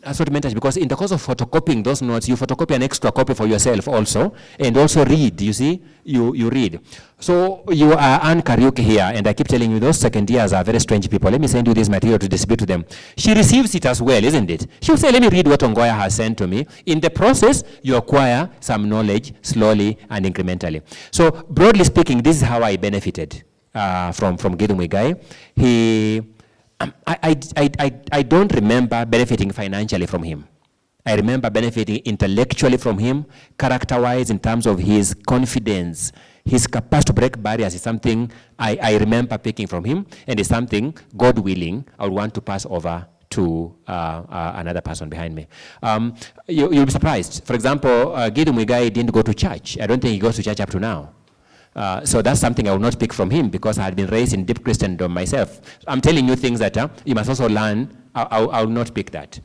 That's what mentorship, because in the course of photocopying those notes, you photocopy an extra copy for yourself also, and also read, you see, you read. So you are Anne Kariuki here, and I keep telling you, those second years are very strange people. Let me send you this material to distribute to them. She receives it as well, isn't it? She'll say, let me read what Ongoya has sent to me. In the process, you acquire some knowledge slowly and incrementally. So broadly speaking, this is how I benefited from Githu Muigai. I don't remember benefiting financially from him. I remember benefiting intellectually from him, character-wise, in terms of his confidence. His capacity to break barriers is something I remember picking from him, and it's something, God willing, I would want to pass over to another person behind me. You'll be surprised. For example, Githu Muigai didn't go to church. I don't think he goes to church up to now. So that's something I will not pick from him, because I had been raised in deep Christendom myself. I'm telling you things that you must also learn. I will not pick that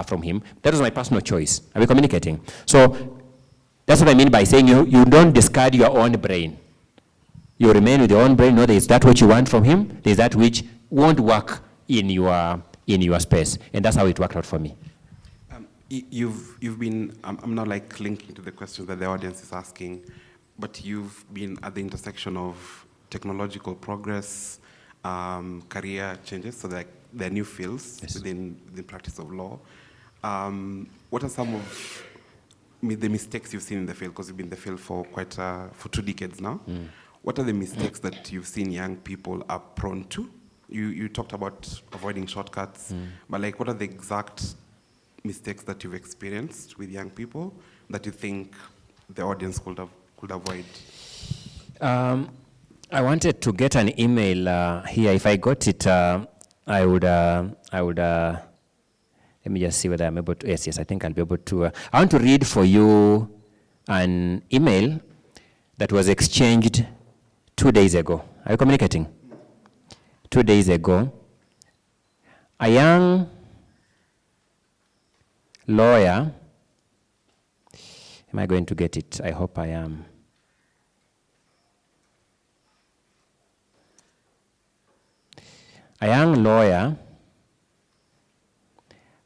from him. That was my personal choice. Are we communicating? So that's what I mean by saying you don't discard your own brain. You remain with your own brain. No, there's that which you want from him. There's that which won't work in your space. And that's how it worked out for me. You've been, I'm now like linking to the questions that the audience is asking, but you've been at the intersection of technological progress career changes, so there are new fields within the practice of law. What are some of the mistakes you've seen in the field? Because you've been in the field for for 2 decades now. What are the mistakes that you've seen young people are prone to? You talked about avoiding shortcuts, but like, what are the exact mistakes that you've experienced with young people that you think the audience could avoid? I wanted to get an email here. If I got it, I would. Let me just see whether I'm able to. Yes, I think I'll be able to. I want to read for you an email that was exchanged 2 days ago. Are you communicating? 2 days ago, a young lawyer. Am I going to get it? I hope I am. A young lawyer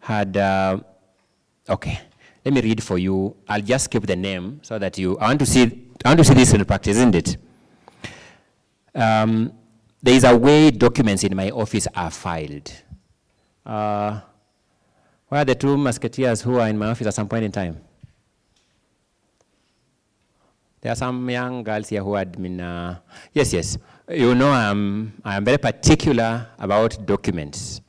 had, okay, let me read for you. I'll just skip the name so that I want to see this in practice, isn't it? There is a way documents in my office are filed. Where are the 2 musketeers who are in my office at some point in time? There are some young girls here who had been, yes. You know, I'm very particular about documents,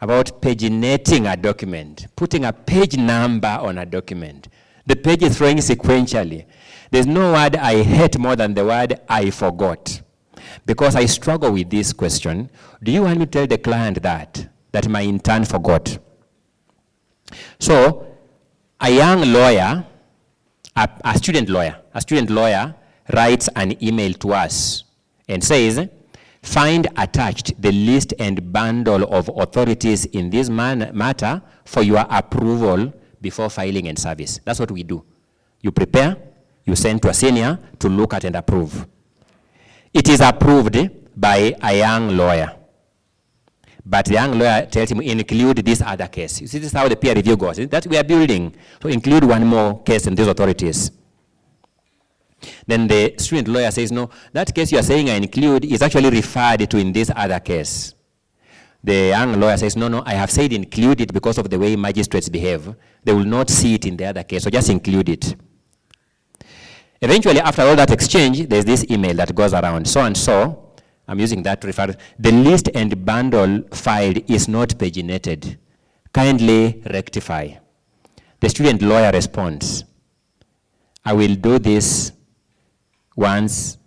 about paginating a document, putting a page number on a document. The page is flowing sequentially. There's no word I hate more than the word I forgot. Because I struggle with this question. Do you want me to tell the client that my intern forgot? So, a young lawyer, a student lawyer writes an email to us and says, find attached the list and bundle of authorities in this matter for your approval before filing and service. That's what we do. You prepare, you send to a senior to look at and approve. It is approved by a young lawyer. But the young lawyer tells him, include this other case. You see, this is how the peer review goes. That we are building. So include one more case in these authorities. Then the student lawyer says, no, that case you are saying I include is actually referred to in this other case. The young lawyer says, no, I have said include it because of the way magistrates behave. They will not see it in the other case, so just include it. Eventually, after all that exchange, there's this email that goes around. So and so, I'm using that to refer. The list and bundle filed is not paginated. Kindly rectify. The student lawyer responds, I will do this once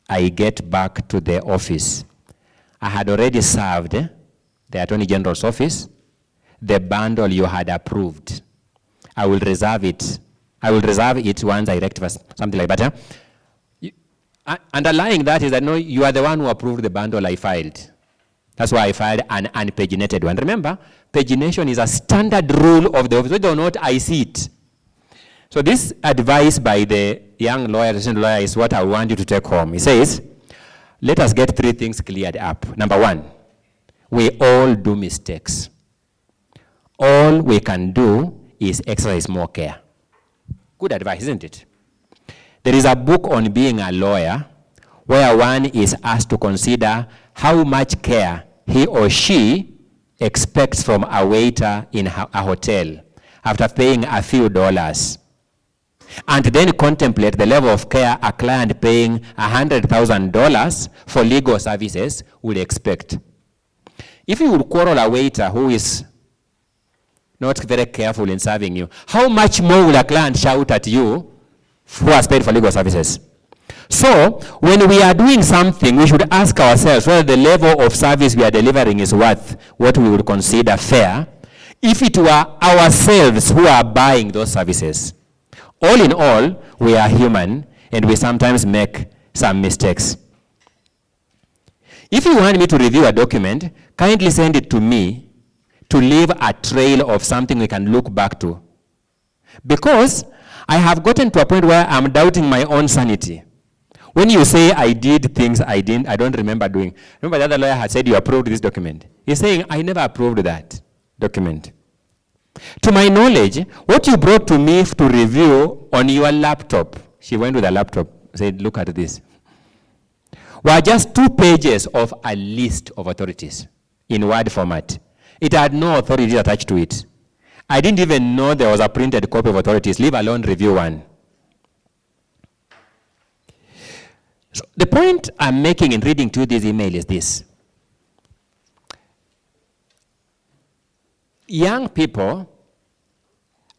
I get back to the office. I had already served the Attorney General's office the bundle you had approved. I will reserve it. Once I rectify, something like that. Underlying that is that, no, you are the one who approved the bundle I filed. That's why I filed an unpaginated one. Remember, pagination is a standard rule of the office. Whether or not I see it. So this advice by the young lawyer, the student lawyer, is what I want you to take home. He says, let us get 3 things cleared up. Number 1, we all do mistakes. All we can do is exercise more care. Good advice, isn't it? There is a book on being a lawyer where one is asked to consider how much care he or she expects from a waiter in a hotel after paying a few dollars, and then contemplate the level of care a client paying $100,000 for legal services would expect. If you would quarrel a waiter who is not very careful in serving you, how much more will a client shout at you who has paid for legal services? So, when we are doing something, we should ask ourselves whether the level of service we are delivering is worth what we would consider fair, if it were ourselves who are buying those services. All in all, we are human, and we sometimes make some mistakes. If you want me to review a document, kindly send it to me to leave a trail of something we can look back to. Because I have gotten to a point where I'm doubting my own sanity. When you say I did things I don't remember doing. Remember the other lawyer had said you approved this document. He's saying I never approved that document. To my knowledge, what you brought to me to review on your laptop, she went with a laptop, said, look at this. were just 2 pages of a list of authorities in Word format. It had no authority attached to it. I didn't even know there was a printed copy of authorities, leave alone review one. So the point I'm making in reading to you this email is this. Young people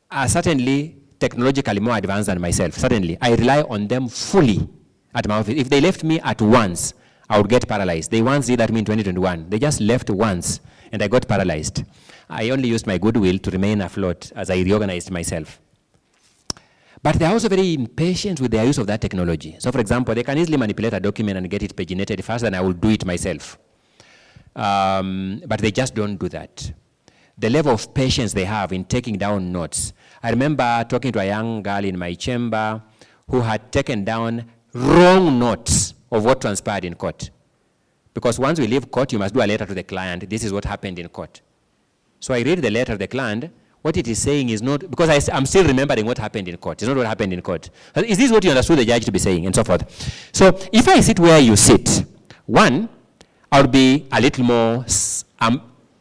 are certainly technologically more advanced than myself, certainly. I rely on them fully at my office. If they left me at once, I would get paralyzed. They once did that to me in 2021. They just left once, and I got paralyzed. I only used my goodwill to remain afloat as I reorganized myself. But they're also very impatient with their use of that technology. So for example, they can easily manipulate a document and get it paginated faster than I will do it myself. But they just don't do that. The level of patience they have in taking down notes. I remember talking to a young girl in my chamber who had taken down wrong notes of what transpired in court. Because once we leave court, you must do a letter to the client. This is what happened in court. So I read the letter to the client. What it is saying is not, because I'm still remembering what happened in court. It's not what happened in court. Is this what you understood the judge to be saying, and so forth? So if I sit where you sit, one, I'll be a little more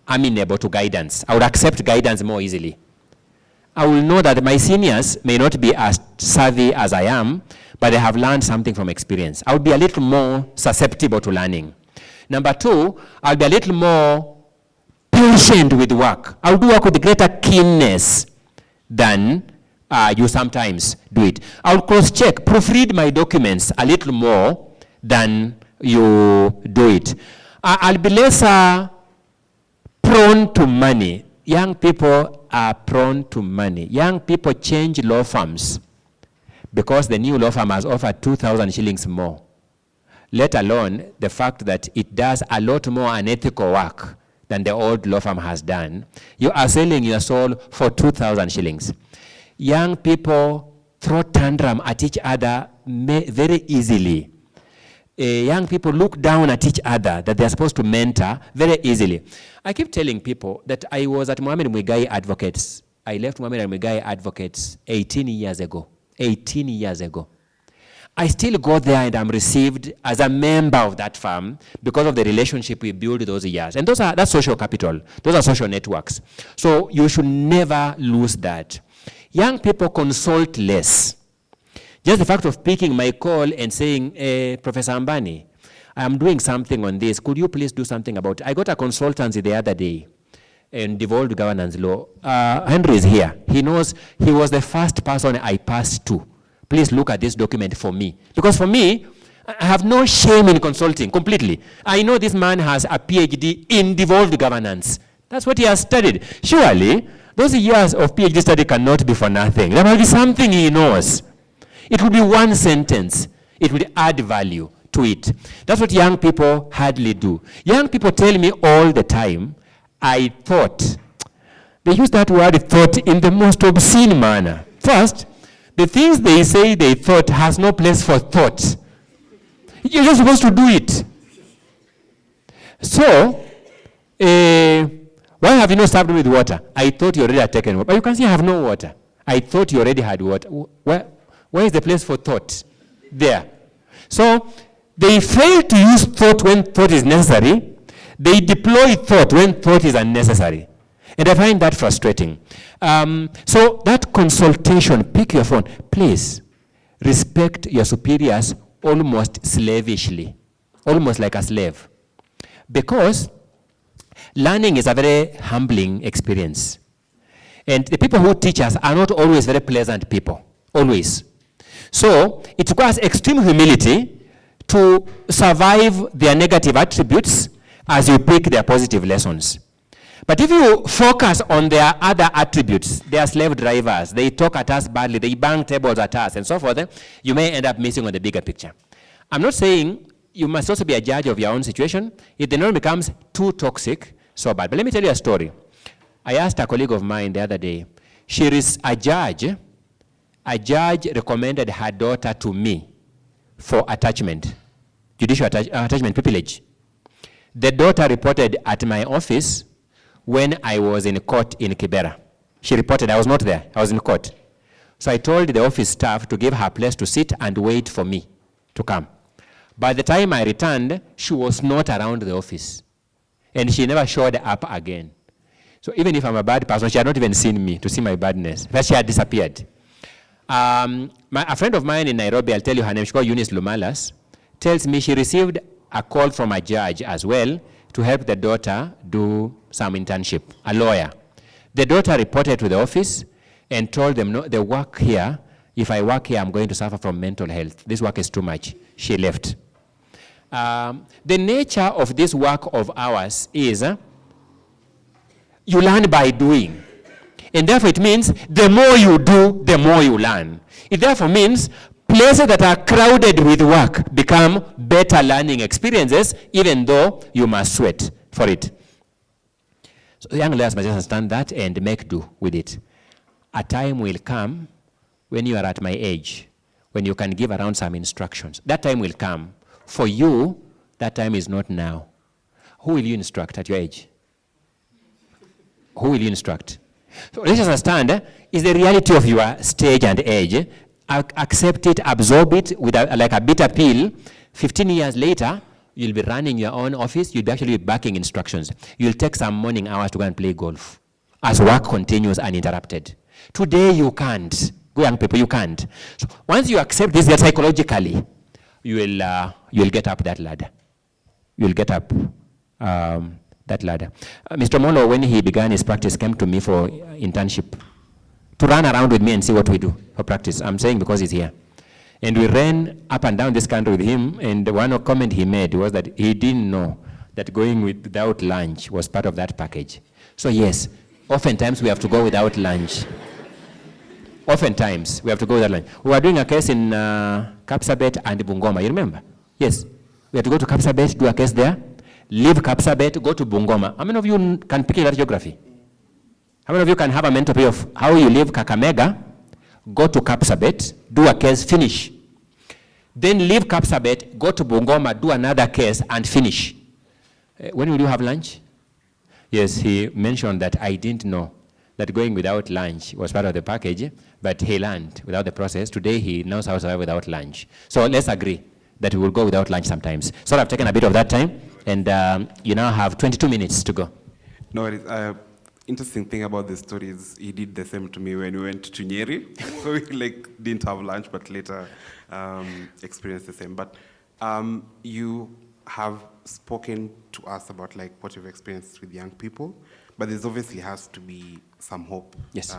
amenable to guidance. I would accept guidance more easily. I will know that my seniors may not be as savvy as I am, but they have learned something from experience. I would be a little more susceptible to learning. Number two, I'll be a little more patient with work. I'll do work with greater keenness than you sometimes do it. I'll cross-check, proofread my documents a little more than you do it. I'll be less prone to money. Young people are prone to money. Young people change law firms because the new law firm has offered 2,000 shillings more, let alone the fact that it does a lot more unethical work than the old law firm has done. You are selling your soul for 2,000 shillings. Young people throw tantrum at each other very easily. Young people look down at each other that they're supposed to mentor very easily. I keep telling people that I was at Mwalimu Ongoya Advocates. I left Mwalimu Ongoya Advocates 18 years ago. 18 years ago. I still go there and I'm received as a member of that firm because of the relationship we built those years. And that's social capital. Those are social networks. So you should never lose that. Young people consult less. Just the fact of picking my call and saying, Professor Ambani, I'm doing something on this. Could you please do something about it? I got a consultancy the other day in devolved governance law. Henry is here. He knows he was the first person I passed to. Please look at this document for me. Because for me, I have no shame in consulting completely. I know this man has a PhD in devolved governance. That's what he has studied. Surely, those years of PhD study cannot be for nothing. There must be something he knows. It would be one sentence. It would add value to it. That's what young people hardly do. Young people tell me all the time, I thought. They use that word thought in the most obscene manner. First, the things they say they thought has no place for thought. You're just supposed to do it. So, why have you not served me with water? I thought you already had taken water. But you can see I have no water. I thought you already had water. Where is the place for thought? There. So, they fail to use thought when thought is necessary. They deploy thought when thought is unnecessary. And I find that frustrating. So that consultation, pick your phone. Please, respect your superiors almost slavishly. Almost like a slave. Because learning is a very humbling experience. And the people who teach us are not always very pleasant people. Always. So it requires extreme humility to survive their negative attributes as you pick their positive lessons. But if you focus on their other attributes, they are slave drivers, they talk at us badly, they bang tables at us, and so forth, you may end up missing on the bigger picture. I'm not saying you must also be a judge of your own situation. If the norm becomes too toxic, so bad. But let me tell you a story. I asked a colleague of mine the other day. She is a judge. A judge recommended her daughter to me for attachment, judicial attachment privilege. The daughter reported at my office when I was in court in Kibera. She reported, I was not there, I was in court. So I told the office staff to give her a place to sit and wait for me to come. By the time I returned, she was not around the office. And she never showed up again. So even if I'm a bad person, she had not even seen me to see my badness. But she had disappeared. A friend of mine in Nairobi, I'll tell you her name, she's called Eunice Lumalas, tells me she received a call from a judge as well to help the daughter do some internship, a lawyer. The daughter reported to the office and told them, no, the work here, if I work here, I'm going to suffer from mental health. This work is too much. She left. The nature of this work of ours is you learn by doing. And therefore it means the more you do, the more you learn. It therefore means places that are crowded with work become better learning experiences, even though you must sweat for it. So young lawyers must understand that and make do with it. A time will come when you are at my age, when you can give around some instructions. That time will come. For you, that time is not now. Who will you instruct at your age? Who will you instruct? So let's just understand, is the reality of your stage and age. Accept it, absorb it with like a bitter pill. 15 years later, you'll be running your own office. You'll be actually backing instructions. You'll take some morning hours to go and play golf as work continues uninterrupted. Today, you can't. Go young people, you can't. So once you accept this psychologically, you'll get up that ladder. You'll get up that ladder. Mr. Molo, when he began his practice, came to me for internship to run around with me and see what we do for practice. I'm saying because he's here. And we ran up and down this country with him, and one comment he made was that he didn't know that going without lunch was part of that package. So yes, oftentimes we have to go without lunch. Oftentimes we have to go without lunch. We were doing a case in Kapsabet and Bungoma, you remember? Yes, we had to go to Kapsabet, do a case there, leave Kapsabet, go to Bungoma. How many of you can pick that geography? How many of you can have a mental view of how you leave Kakamega, go to Kapsabet, do a case, finish. Then leave Kapsabet, go to Bungoma, do another case, and finish. When will you have lunch? Yes, he mentioned that I didn't know that going without lunch was part of the package, but he learned without the process. Today he knows how to survive without lunch. So let's agree that we will go without lunch sometimes. So I've taken a bit of that time, and you now have 22 minutes to go. No, it is, interesting thing about the story is he did the same to me when we went to Nyeri. So we didn't have lunch, but later experienced the same. But you have spoken to us about what you've experienced with young people, but there's obviously has to be some hope. Yes.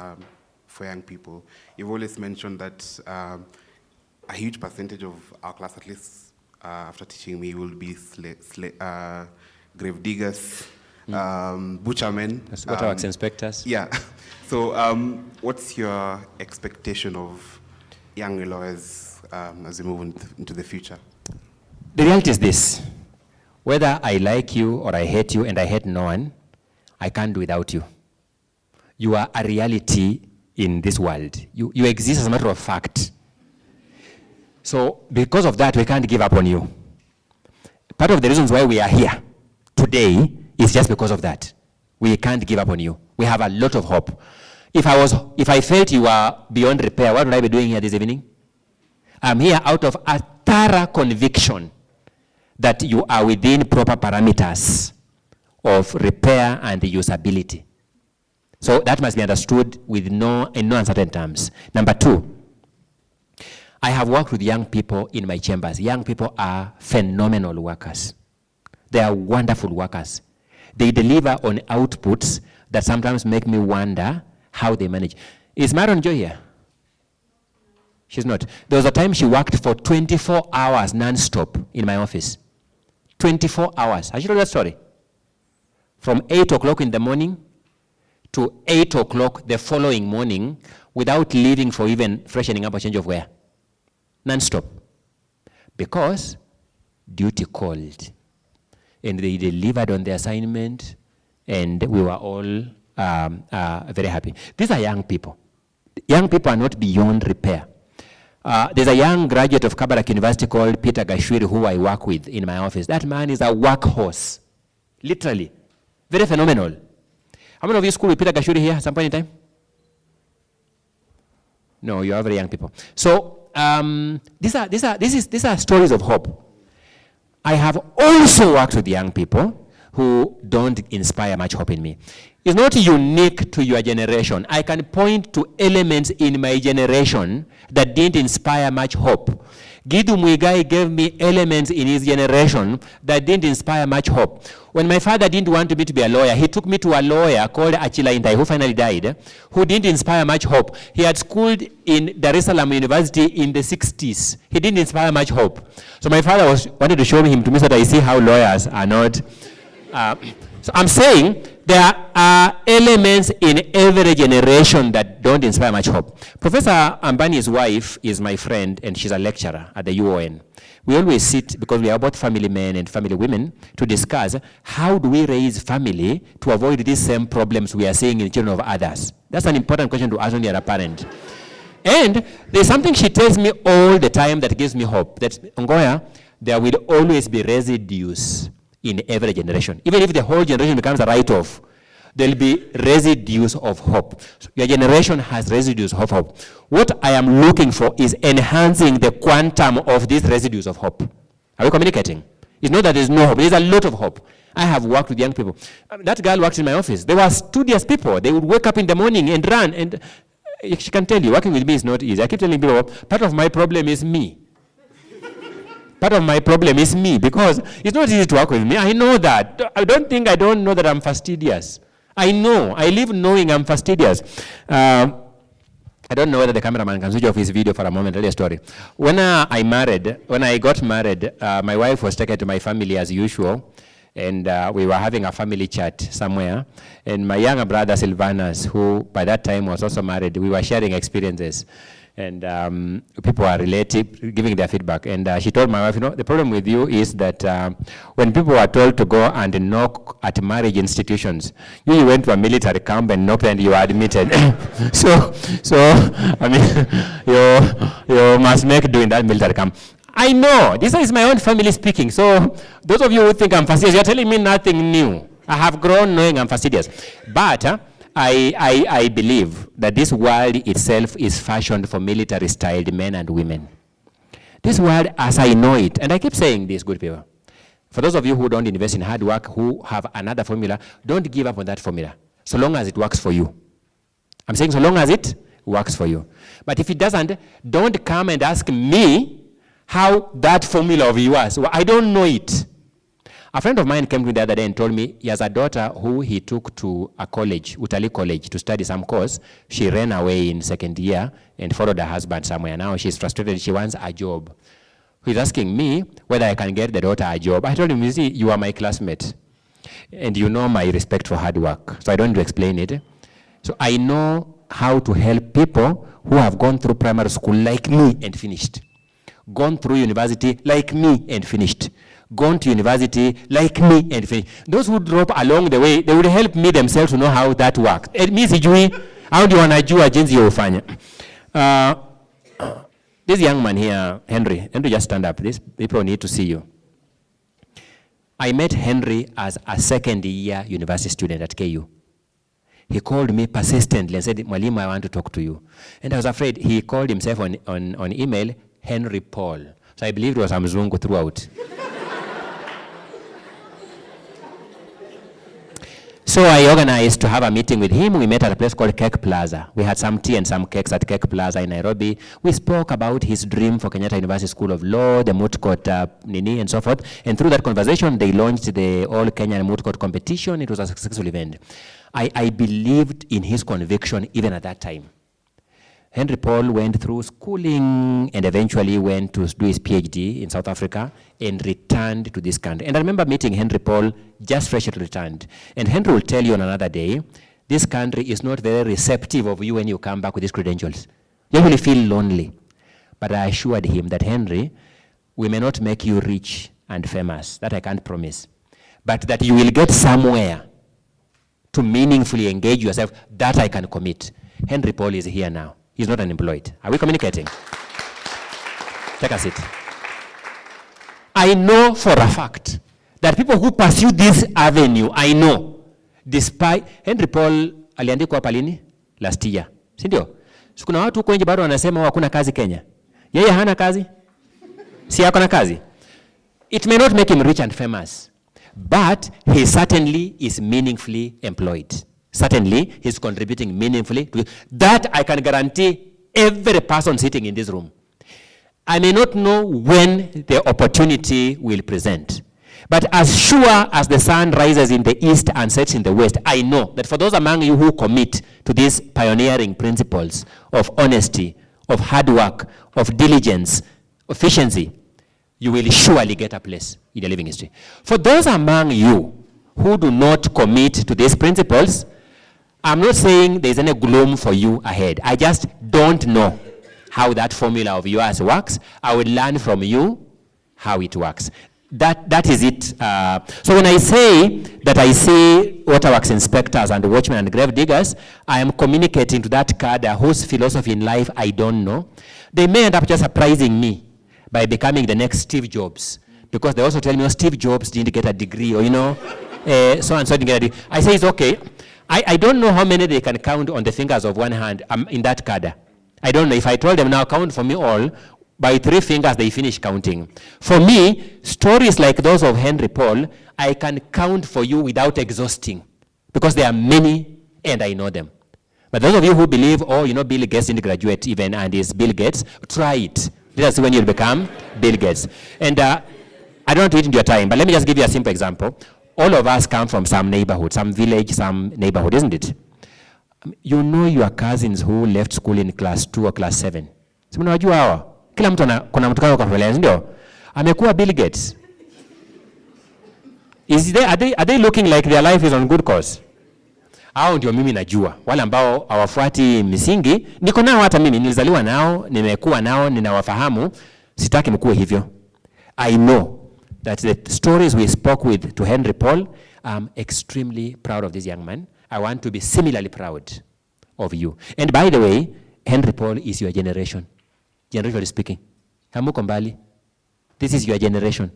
For young people. You've always mentioned that a huge percentage of our class, at least after teaching me, will be grave diggers, butchermen. Waterworks inspectors. Yeah. So what's your expectation of young lawyers as we move into the future? The reality is this. Whether I like you or I hate you, and I hate no one, I can't do without you. You are a reality in this world. You exist as a matter of fact. So because of that, we can't give up on you. Part of the reasons why we are here today is just because of that. We can't give up on you. We have a lot of hope. If I felt you were beyond repair, what would I be doing here this evening? I'm here out of a thorough conviction that you are within proper parameters of repair and usability. So that must be understood in no uncertain terms. Number two, I have worked with young people in my chambers. Young people are phenomenal workers. They are wonderful workers. They deliver on outputs that sometimes make me wonder how they manage. Is Marion Joy here? She's not. There was a time she worked for 24 hours non-stop in my office. 24 hours. Has she told that story? From 8 o'clock in the morning to 8 o'clock the following morning without leaving for even freshening up or change of wear. Non-stop. Because duty called. And they delivered on the assignment, and we were all very happy. These are young people. Young people are not beyond repair. There's a young graduate of Kabarak University called Peter Gashwiri who I work with in my office. That man is a workhorse. Literally. Very phenomenal. How many of you school with Peter Gashwiri here at some point in time? No, you are very young people. So these are stories of hope. I have also worked with young people who don't inspire much hope in me. It's not unique to your generation. I can point to elements in my generation that didn't inspire much hope. Gidu Muigai gave me elements in his generation that didn't inspire much hope. When my father didn't want me to be a lawyer, he took me to a lawyer called Achila Indai, who finally died, who didn't inspire much hope. He had schooled in Dar es Salaam University in the 60s. He didn't inspire much hope. So my father wanted to show him to me so that I see how lawyers are not. So I'm saying there are elements in every generation that don't inspire much hope. Professor Ambani's wife is my friend, and she's a lecturer at the UON. We always sit, because we are both family men and family women, to discuss how do we raise family to avoid these same problems we are seeing in children of others. That's an important question to ask when you're a parent. And there's something she tells me all the time that gives me hope, that Ongoya, there will always be residues in every generation. Even if the whole generation becomes a write-off, there'll be residues of hope. So your generation has residues of hope. What I am looking for is enhancing the quantum of these residues of hope. Are we communicating? It's not that there's no hope. There's a lot of hope. I have worked with young people. That girl works in my office. They were studious people. They would wake up in the morning and run. And she can tell you, working with me is not easy. I keep telling people, part of my problem is me. Part of my problem is me, because it's not easy to work with me. I know that. I don't know that I'm fastidious. I know. I live knowing I'm fastidious. I don't know whether the cameraman can switch off his video for a moment. Tell you a story. When I got married, my wife was taken to my family as usual, and we were having a family chat somewhere. And my younger brother, Silvanus, who by that time was also married, we were sharing experiences. And people are giving their feedback. And she told my wife, the problem with you is that when people are told to go and knock at marriage institutions, you went to a military camp and knocked and you are admitted. so I mean, you must make do in that military camp. I know, this is my own family speaking. So those of you who think I'm fastidious, you're telling me nothing new. I have grown knowing I'm fastidious. But I believe that this world itself is fashioned for military-styled men and women. This world, as I know it, and I keep saying this, good people, for those of you who don't invest in hard work, who have another formula, don't give up on that formula, so long as it works for you. I'm saying so long as it works for you. But if it doesn't, don't come and ask me how that formula of yours, well, I don't know it. A friend of mine came to me the other day and told me he has a daughter who he took to a college, Utali College, to study some course. She ran away in second year and followed her husband somewhere. Now she's frustrated. She wants a job. He's asking me whether I can get the daughter a job. I told him, you see, you are my classmate. And you know my respect for hard work. So I don't need to explain it. So I know how to help people who have gone through primary school like me and finished. Gone through university like me and finished. Gone to university like me and finished. Those who drop along the way, they would help me themselves to know how that works. It means how do you want to do a jinsi ufanya? This young man here, Henry, just stand up. These people need to see you. I met Henry as a second-year university student at KU. He called me persistently and said, Mwalimu, I want to talk to you. And I was afraid. He called himself on email Henry Paul. So I believed it was a Mzungu throughout. So I organized to have a meeting with him. We met at a place called Cake Plaza. We had some tea and some cakes at Cake Plaza in Nairobi. We spoke about his dream for Kenyatta University School of Law, the moot court and so forth. And through that conversation, they launched the All Kenyan Moot Court competition. It was a successful event. I believed in his conviction even at that time. Henry Paul went through schooling and eventually went to do his PhD in South Africa and returned to this country. And I remember meeting Henry Paul just freshly returned. And Henry will tell you on another day, this country is not very receptive of you when you come back with these credentials. You will feel lonely. But I assured him that, Henry, we may not make you rich and famous. That I can't promise. But that you will get somewhere to meaningfully engage yourself, that I can commit. Henry Paul is here now. He's not unemployed. Are we communicating? Take a seat. I know for a fact that people who pursue this avenue, I know, despite Henry Paul aliandikwa hapa lini? Last year. Si ndio? So kuna watu huko nje bado wanasema hakuna kazi Kenya. Yeye hana kazi? Si yako na kazi? It may not make him rich and famous, but he certainly is meaningfully employed. Certainly, he's contributing meaningfully to that. I can guarantee every person sitting in this room. I may not know when the opportunity will present, but as sure as the sun rises in the east and sets in the west, I know that for those among you who commit to these pioneering principles of honesty, of hard work, of diligence, efficiency, you will surely get a place in the living history. For those among you who do not commit to these principles, I'm not saying there's any gloom for you ahead. I just don't know how that formula of yours works. I will learn from you how it works. That is it. So when I say that I see waterworks inspectors and watchmen and grave diggers, I am communicating to that cadre whose philosophy in life I don't know. They may end up just surprising me by becoming the next Steve Jobs, because they also tell me, Steve Jobs didn't get a degree, or so and so didn't get a degree. I say it's okay. I don't know how many they can count on the fingers of one hand in that cadre. I don't know. If I told them now count for me all, by 3 fingers they finish counting. For me, stories like those of Henry Paul, I can count for you without exhausting, because there are many and I know them. But those of you who believe, Bill Gates didn't graduate even and is Bill Gates, try it. That's when you'll become Bill Gates. And I don't want to eat into your time, but let me just give you a simple example. All of us come from some neighborhood, some village, some neighborhood, isn't it? You know your cousins who left school in class 2 or class 7. So unajua hawa. Kila mtu kuna mtu kwa fulani, ndio? Amekuwa Bill Gates. Are they looking like their life is on good course? Hao ndio mimi najua. Wale ambao hawafuati misingi, niko nao hata mimi, nilizaliwa nao, nimekuwa nao, ninawafahamu, sitaki mkuwe hivyo. I know that the stories we spoke with to Henry Paul, I'm extremely proud of this young man. I want to be similarly proud of you. And by the way, Henry Paul is your generation. Generally speaking. Hamuko mbali. This is your generation.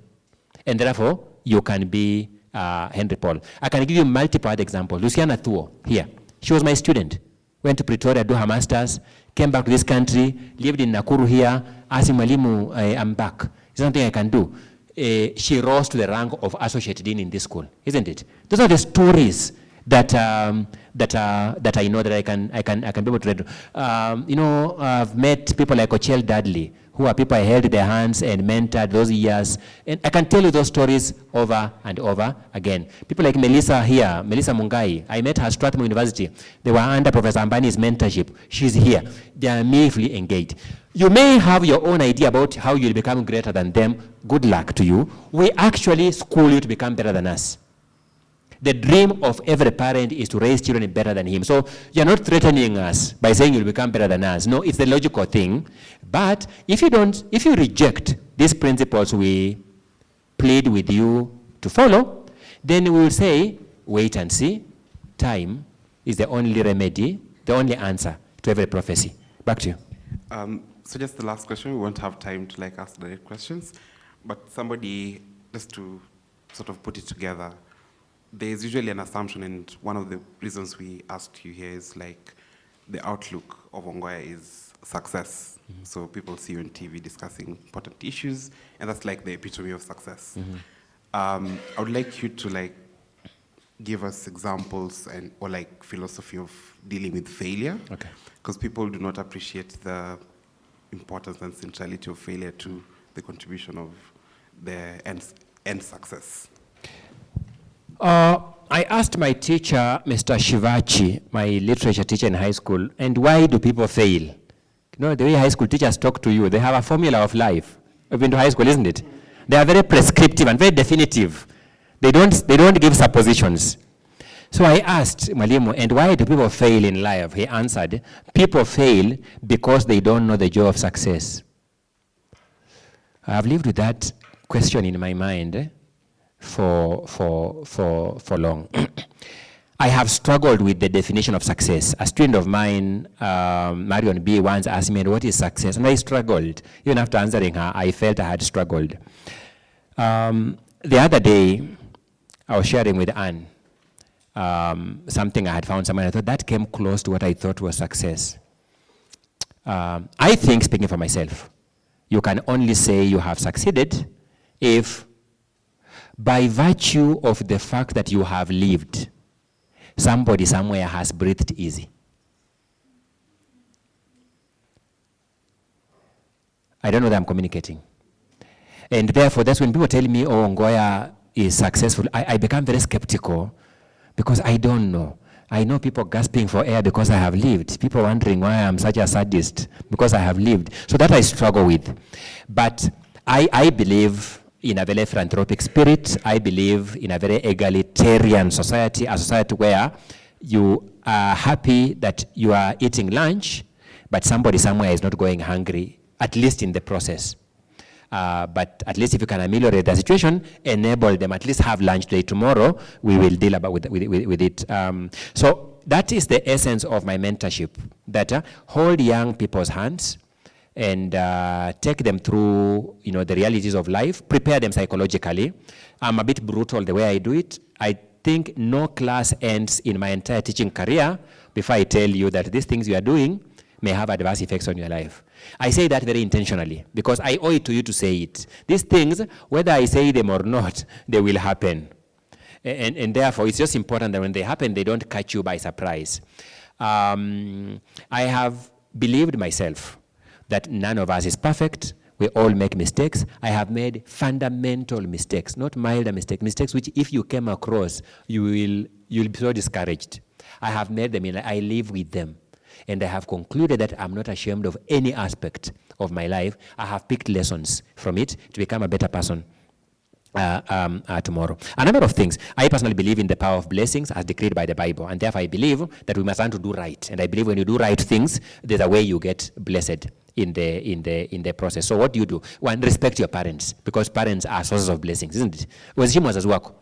And therefore, you can be Henry Paul. I can give you multiple other examples. Luciana Thuo, here. She was my student. Went to Pretoria, do her master's, came back to this country, lived in Nakuru here, asked Mwalimu, I'm back. Is there something I can do? She rose to the rank of associate dean in this school, isn't it? Those are the stories that I know that I can be able to read. I've met people like Ochel Dudley, who are people I held their hands and mentored those years. And I can tell you those stories over and over again. People like Melissa here, Melissa Mungai. I met her at Strathmore University. They were under Professor Ambani's mentorship. She's here. They are meaningfully engaged. You may have your own idea about how you'll become greater than them. Good luck to you. We actually school you to become better than us. The dream of every parent is to raise children better than him. So you're not threatening us by saying you'll become better than us. No, it's the logical thing. But if you reject these principles we plead with you to follow, then we will say, wait and see. Time is the only remedy, the only answer to every prophecy. Back to you. So just the last question. We won't have time to ask direct questions, but somebody, just to sort of put it together, there's usually an assumption, and one of the reasons we asked you here is the outlook of Ongoya is success. Mm-hmm. So people see you on TV discussing important issues, and that's the epitome of success. Mm-hmm. I would like you to give us examples or philosophy of dealing with failure. Okay. Because people do not appreciate the importance and centrality of failure to the contribution of the end success. I asked my teacher, Mr. Shivachi, my literature teacher in high school, and why do people fail? The way high school teachers talk to you, they have a formula of life. You've been to high school, isn't it? They are very prescriptive and very definitive. They don't give suppositions. So I asked Mwalimu, and why do people fail in life? He answered, people fail because they don't know the joy of success. I have lived with that question in my mind for long. I have struggled with the definition of success. A student of mine, Marion B, once asked me, what is success? And I struggled. Even after answering her, I felt I had struggled. The other day, I was sharing with Anne something I had found somewhere. I thought that came close to what I thought was success. I think, speaking for myself, you can only say you have succeeded if by virtue of the fact that you have lived, somebody somewhere has breathed easy. I don't know that I'm communicating. And therefore, that's when people tell me, oh, Ongoya is successful, I become very skeptical because I don't know. I know people gasping for air because I have lived. People wondering why I'm such a sadist because I have lived. So that I struggle with. But I believe in a very philanthropic spirit. I believe in a very egalitarian society, a society where you are happy that you are eating lunch, but somebody somewhere is not going hungry, at least in the process. But at least if you can ameliorate the situation, enable them, at least have lunch today. Tomorrow, we will deal with it. So that is the essence of my mentorship, that hold young people's hands and take them through, the realities of life, prepare them psychologically. I'm a bit brutal the way I do it. I think no class ends in my entire teaching career before I tell you that these things you are doing may have adverse effects on your life. I say that very intentionally because I owe it to you to say it. These things, whether I say them or not, they will happen. And therefore, it's just important that when they happen, they don't catch you by surprise. I have believed myself that none of us is perfect. We all make mistakes. I have made fundamental mistakes, not milder mistakes which if you came across, you'll be so discouraged. I have made them, I live with them. And I have concluded that I'm not ashamed of any aspect of my life. I have picked lessons from it to become a better person tomorrow. A number of things. I personally believe in the power of blessings as decreed by the Bible. And therefore I believe that we must learn to do right. And I believe when you do right things, there's a way you get blessed in the process. So what do? One, respect your parents, because parents are sources of blessings, isn't it? Waheshimu wazazi wako.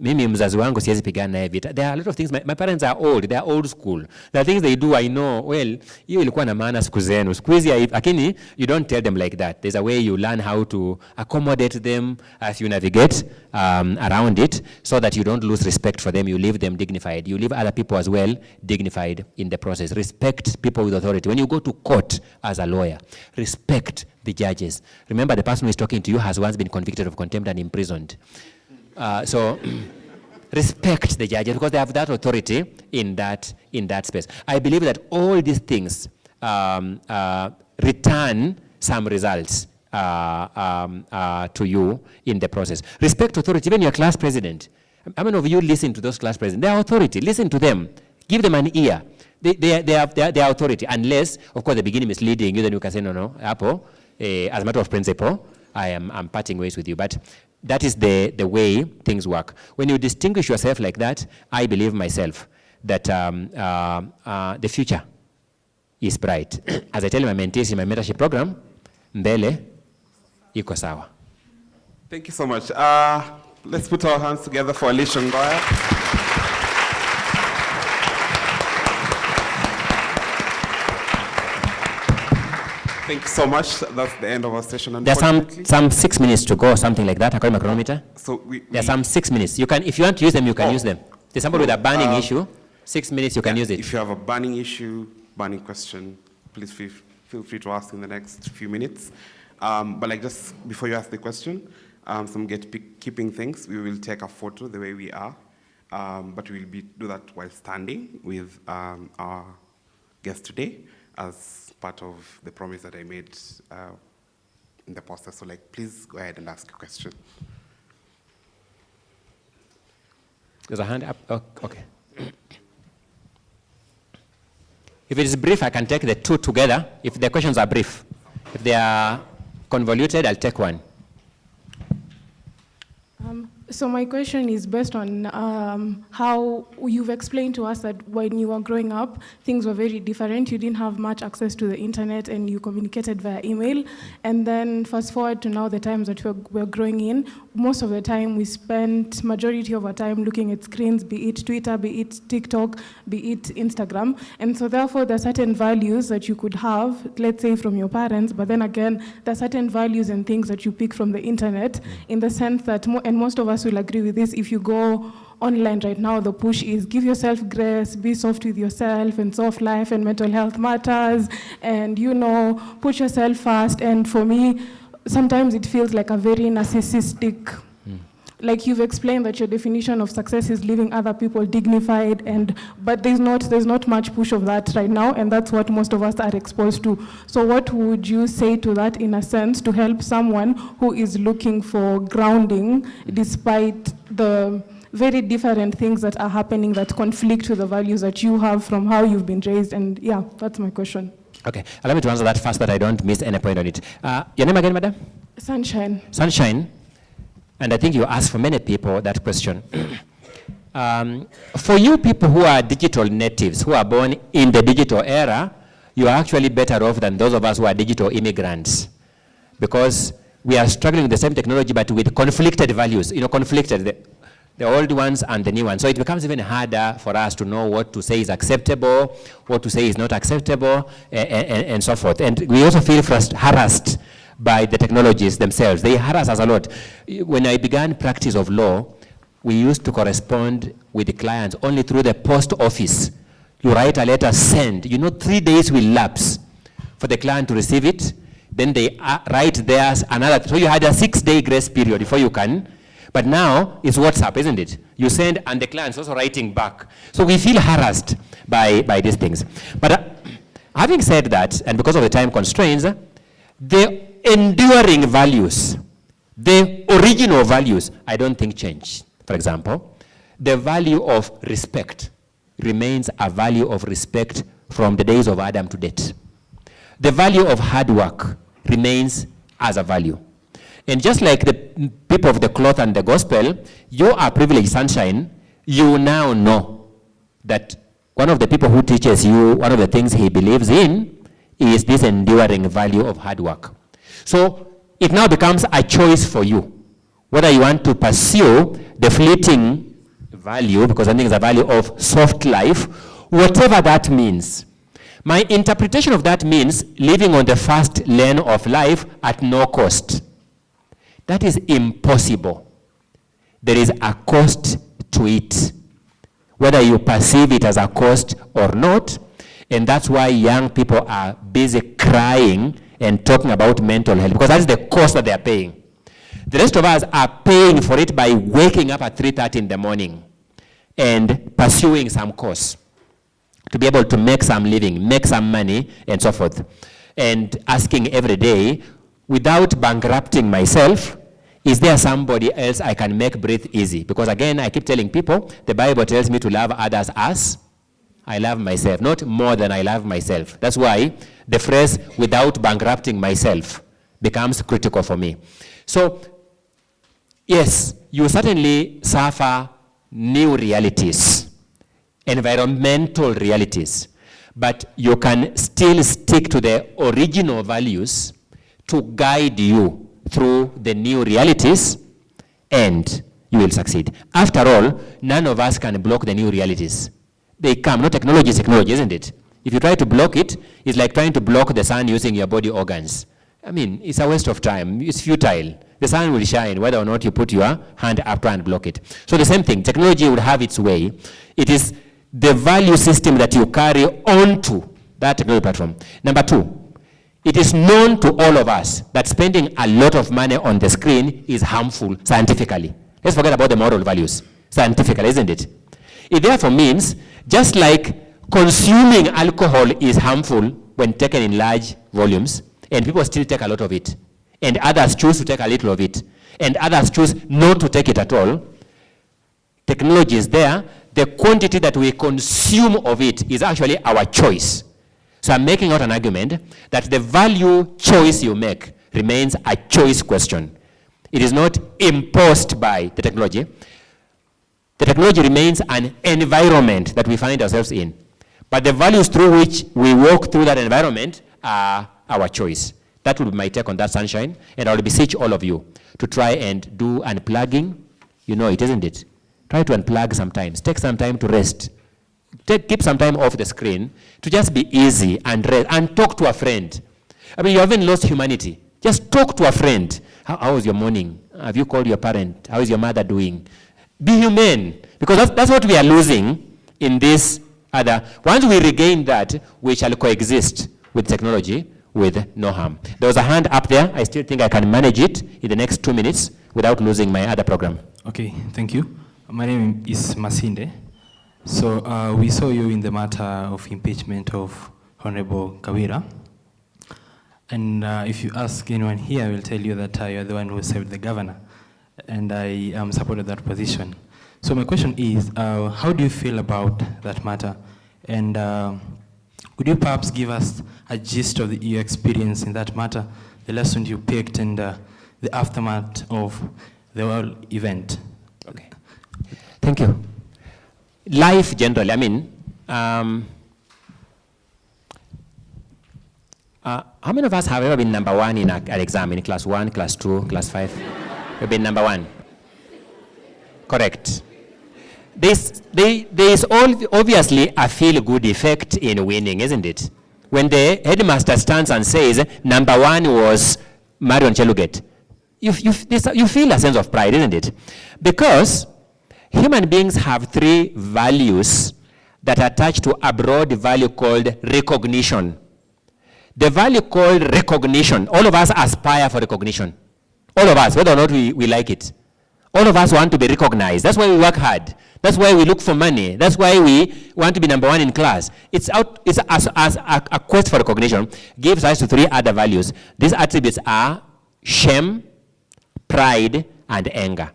Mimi mzazi wangu siwezi pigana naye vita. There are a lot of things. My parents are old. They are old school. The things they do, I know, well, hiyo ilikuwa na maana siku zenu. Siku hizi, lakini you don't tell them like that. There's a way you learn how to accommodate them as you navigate around it so that you don't lose respect for them. You leave them dignified. You leave other people as well dignified in the process. Respect people with authority. When you go to court as a lawyer, respect the judges. Remember, the person who is talking to you has once been convicted of contempt and imprisoned. So respect the judges because they have that authority in that space. I believe that all these things return some results to you in the process. Respect authority, even your class president. How many of you listen to those class presidents? They are authority. Listen to them. Give them an ear. They have authority. Unless, of course, the beginning is leading you, then you can say, no, Apple, as a matter of principle, I'm parting ways with you. But that is the way things work. When you distinguish yourself like that, I believe myself that the future is bright. As I tell my mentees in my mentorship program, mbele iko sawa. Thank you so much. Let's put our hands together for Elisha Ongoya. Thank you so much. That's the end of our session. There's some 6 minutes to go, something like that. According to my chronometer. So there's some 6 minutes. You can, if you want to use them, you can use them. There's somebody with a burning issue. 6 minutes, you can use it. If you have a burning issue, burning question, please feel free to ask in the next few minutes. But like just before you ask the question, some keeping things. We will take a photo the way we are, but we will do that while standing with our guest today as part of the promise that I made in the poster. So please go ahead and ask a question. There's a hand up. Oh, okay. If it is brief, I can take the two together. If the questions are brief. If they are convoluted, I'll take one. So my question is based on how you've explained to us that when you were growing up, things were very different. You didn't have much access to the internet and you communicated via email. And then fast forward to now, the times that we're growing in, most of the time we spent majority of our time looking at screens, be it Twitter, be it TikTok, be it Instagram. And so therefore there are certain values that you could have, let's say from your parents, but then again, there are certain values and things that you pick from the internet in the sense that, and most of us will agree with this, if you go online right now, the push is give yourself grace, be soft with yourself, and soft life and mental health matters, and put yourself first. And for me, sometimes it feels like a very narcissistic like you've explained that your definition of success is leaving other people dignified, but there's not much push of that right now, and that's what most of us are exposed to. So what would you say to that, in a sense, to help someone who is looking for grounding despite the very different things that are happening that conflict with the values that you have from how you've been raised? And yeah, that's my question. Okay, allow me to answer that fast, that I don't miss any point on it. Your name again, madam? Sunshine. Sunshine. And I think you asked for many people that question. For you people who are digital natives, who are born in the digital era, you are actually better off than those of us who are digital immigrants. Because we are struggling with the same technology, but with conflicted values, conflicted, the old ones and the new ones. So it becomes even harder for us to know what to say is acceptable, what to say is not acceptable, and so forth. And we also feel harassed by the technologies themselves. They harass us a lot. When I began practice of law, we used to correspond with the clients only through the post office. You write a letter, send. 3 days will lapse for the client to receive it. Then they write theirs another. So you had a 6-day grace period before you can. But now it's WhatsApp, isn't it? You send and the client's also writing back. So we feel harassed by these things. But having said that, and because of the time constraints, the enduring values, the original values, I don't think change. For example, the value of respect remains a value of respect from the days of Adam to date. The value of hard work remains as a value. And just like the people of the cloth and the gospel, you are privileged, Sunshine. You now know that one of the people who teaches you, one of the things he believes in, is this enduring value of hard work. So it now becomes a choice for you, whether you want to pursue the fleeting value, because I think it's a value of soft life, whatever that means. My interpretation of that means living on the fast lane of life at no cost. That is impossible. There is a cost to it, whether you perceive it as a cost or not. And that's why young people are busy crying and talking about mental health, because that's the cost that they are paying. The rest of us are paying for it by waking up at 3:30 in the morning and pursuing some course to be able to make some living, make some money, and so forth. And asking every day, without bankrupting myself, is there somebody else I can make breathe easy? Because again, I keep telling people, the Bible tells me to love others as I love myself, not more than I love myself. That's why the phrase, without bankrupting myself, becomes critical for me. So, yes, you certainly suffer new realities, environmental realities, but you can still stick to the original values to guide you through the new realities, and you will succeed. After all, none of us can block the new realities. They come. No, technology is technology, isn't it? If you try to block it, it's like trying to block the sun using your body organs. I mean, it's a waste of time. It's futile. The sun will shine whether or not you put your hand up and block it. So the same thing, technology would have its way. It is the value system that you carry onto that technology platform. Number two, it is known to all of us that spending a lot of money on the screen is harmful scientifically. Let's forget about the moral values. Scientifically, isn't it? It therefore means, just like consuming alcohol is harmful when taken in large volumes, and people still take a lot of it, and others choose to take a little of it, and others choose not to take it at all, technology is there. The quantity that we consume of it is actually our choice. So I'm making out an argument that the value choice you make remains a choice question. It is not imposed by the technology. The technology remains an environment that we find ourselves in. But the values through which we walk through that environment are our choice. That would be my take on that, Sunshine. And I will beseech all of you to try and do unplugging. You know it, isn't it? Try to unplug sometimes. Take some time to rest. Keep some time off the screen to just be easy and rest and talk to a friend. I mean, you haven't lost humanity. Just talk to a friend. How was your morning? Have you called your parent? How is your mother doing? Be humane, because that's what we are losing in this other. Once we regain that, we shall coexist with technology with no harm. There was a hand up there. I still think I can manage it in the next 2 minutes. without losing my other program. Okay, thank you. My name is Masinde. So we saw you in the matter of impeachment of Honorable Kawira. And if you ask anyone here, I will tell you that you're the one who saved the governor. And I supported that position. So my question is, how do you feel about that matter? And could you perhaps give us a gist of your experience in that matter, the lessons you picked, and the aftermath of the whole event? Okay. Thank you. Life generally, I mean, how many of us have ever been number one in an exam, in class 1, class 2, class 5? You've been number 1. Correct. There is obviously a feel-good effect in winning, isn't it? When the headmaster stands and says, number 1 was Marion Cheluget, you feel a sense of pride, isn't it? Because human beings have 3 values that are attached to a broad value called recognition. The value called recognition, all of us aspire for recognition. All of us, whether or not we like it. All of us want to be recognized. That's why we work hard. That's why we look for money. That's why we want to be number 1 in class. It's a quest for recognition. Gives rise to 3 other values. These attributes are shame, pride, and anger.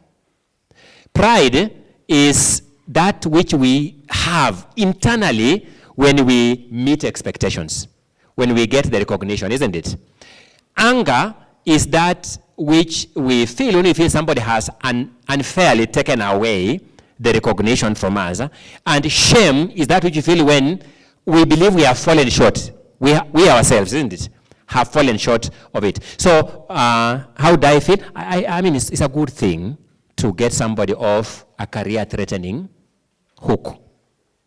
Pride is that which we have internally when we meet expectations, when we get the recognition, isn't it? Anger is that which we feel when we feel somebody has unfairly taken away the recognition from us. And shame is that which we feel when we believe we have fallen short. We ourselves, isn't it, have fallen short of it. So how do I feel? I mean, it's a good thing to get somebody off a career-threatening hook.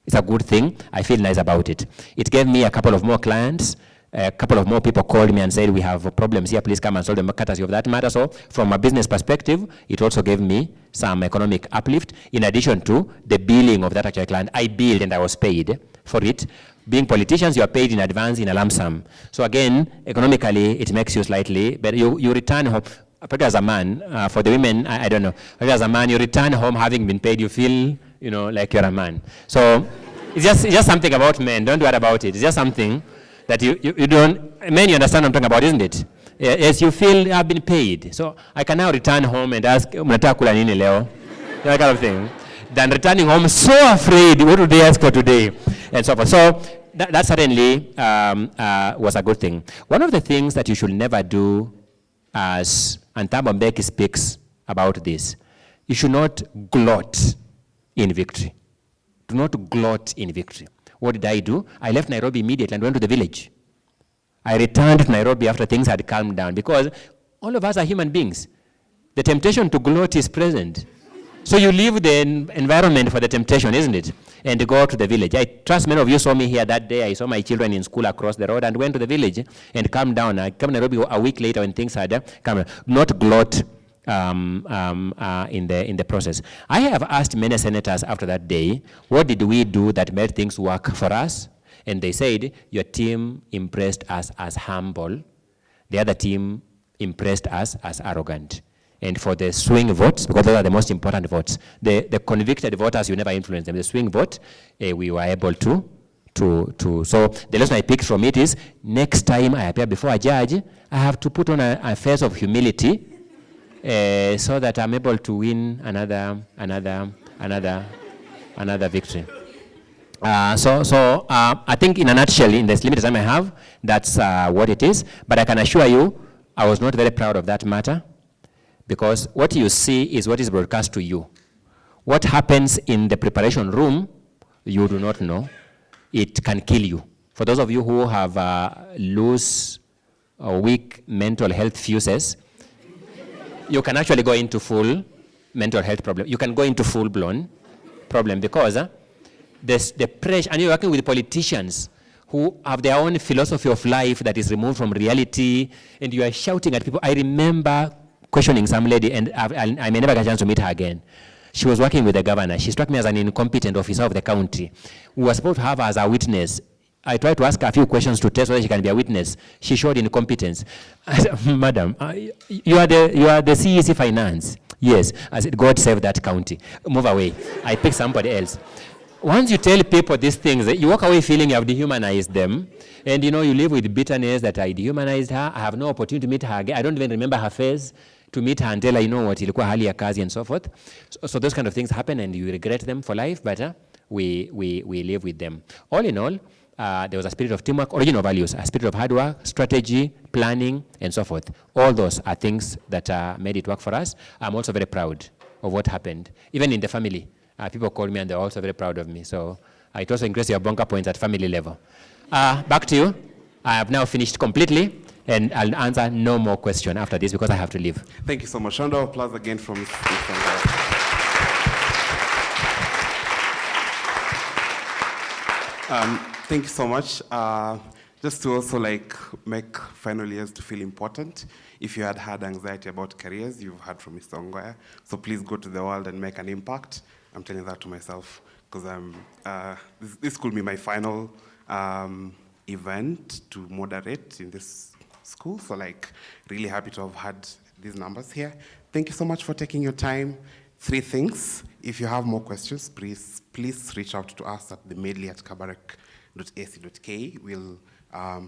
It's a good thing. I feel nice about it. It gave me a couple of more clients. A couple of more people called me and said, we have problems here, please come and solve them courtesy of that matter. So from a business perspective, it also gave me some economic uplift. In addition to the billing of that actual client, I billed and I was paid for it. Being politicians, you are paid in advance in a lump sum. So again, economically, it makes you slightly, but you return home. Particularly as a man, for the women, I don't know. Particularly as a man, you return home having been paid, you feel, like you're a man. So it's just something about men. Don't worry about it. It's just something that you don't, men, you understand what I'm talking about, isn't it? Yes, you feel I've been paid. So I can now return home and ask, that kind of thing. Than returning home so afraid, what do they ask for today? And so forth. So that certainly was a good thing. One of the things that you should never do, as Anthabo Mbeki speaks about this, you should not gloat in victory. Do not gloat in victory. What did I do? I left Nairobi immediately and went to the village. I returned to Nairobi after things had calmed down, because all of us are human beings. The temptation to gloat is present. So you leave the environment for the temptation, isn't it? And go to the village. I trust many of you saw me here that day. I saw my children in school across the road and went to the village and calmed down. I came to Nairobi a week later when things had come down. Not gloat in the process. I have asked many senators after that day, what did we do that made things work for us? And they said, your team impressed us as humble. The other team impressed us as arrogant. And for the swing votes, because those are the most important votes, the convicted voters, you never influence them. The swing vote, we were able to. So the lesson I picked from it is, next time I appear before a judge, I have to put on a face of humility, so that I'm able to win another victory. So I think in a nutshell, in this limited time I have, that's what it is. But I can assure you, I was not very proud of that matter, because what you see is what is broadcast to you. What happens in the preparation room, you do not know. It can kill you. For those of you who have loose or weak mental health fuses, you can actually go into full mental health problem. You can go into full-blown problem, because the pressure, and you're working with politicians who have their own philosophy of life that is removed from reality, and you are shouting at people. I remember questioning some lady, and I may never get a chance to meet her again. She was working with the governor. She struck me as an incompetent officer of the county. We were supposed to have her as a witness. I tried to ask her a few questions to test whether she can be a witness. She showed incompetence. I said, Madam, you are the CEC Finance. Yes. I said, God save that county. Move away. I pick somebody else. Once you tell people these things, you walk away feeling you have dehumanized them. And you live with bitterness that I dehumanized her. I have no opportunity to meet her again. I don't even remember her face to meet her and tell her, ilikuwa hali ya kazi and so forth. So those kind of things happen and you regret them for life, but we live with them. All in all, there was a spirit of teamwork, original values, a spirit of hard work, strategy, planning, and so forth. All those are things that made it work for us. I'm also very proud of what happened. Even in the family, people call me and they're also very proud of me. So it also increases your bunker points at family level. Back to you. I have now finished completely, and I'll answer no more question after this because I have to leave. Thank you so much. Round of applause again from Mr. Ongoya. Thank you so much. Just to also make final years to feel important. If you had anxiety about careers, you've heard from Mr. Ongoya. So please go to the world and make an impact. I'm telling that to myself because this could be my final event to moderate in this school. So really happy to have had these numbers here. Thank you so much for taking your time. 3 things. If you have more questions, please reach out to us at the Medley at kabarak.ac.ke. We'll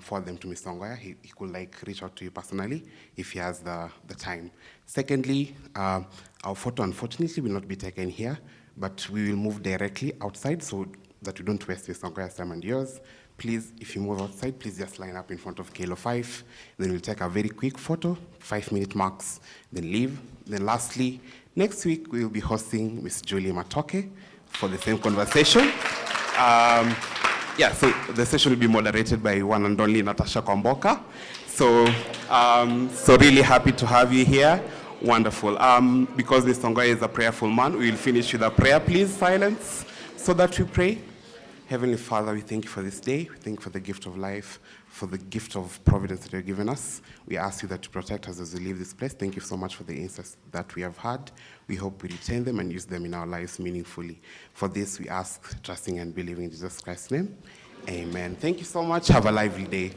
forward them to Mr. Ongoya. He could reach out to you personally if he has the time. Secondly, our photo unfortunately will not be taken here, but we will move directly outside so that we don't waste Mr. Ongoya's time and yours. Please, if you move outside, please just line up in front of Kilo 5. Then we'll take a very quick photo, 5-minute max, then leave. Then lastly, next week we will be hosting Miss Julie Matoke for the same conversation. So the session will be moderated by one and only Natasha Kwamboka. So really happy to have you here. Wonderful. Because Mr. Ongoya is a prayerful man, we will finish with a prayer. Please silence so that we pray. Heavenly Father, we thank you for this day. We thank you for the gift of life, for the gift of providence that you have given us. We ask you that to protect us as we leave this place. Thank you so much for the insights that we have had. We hope we retain them and use them in our lives meaningfully. For this, we ask, trusting and believing in Jesus Christ's name. Amen. Thank you so much. Have a lively day.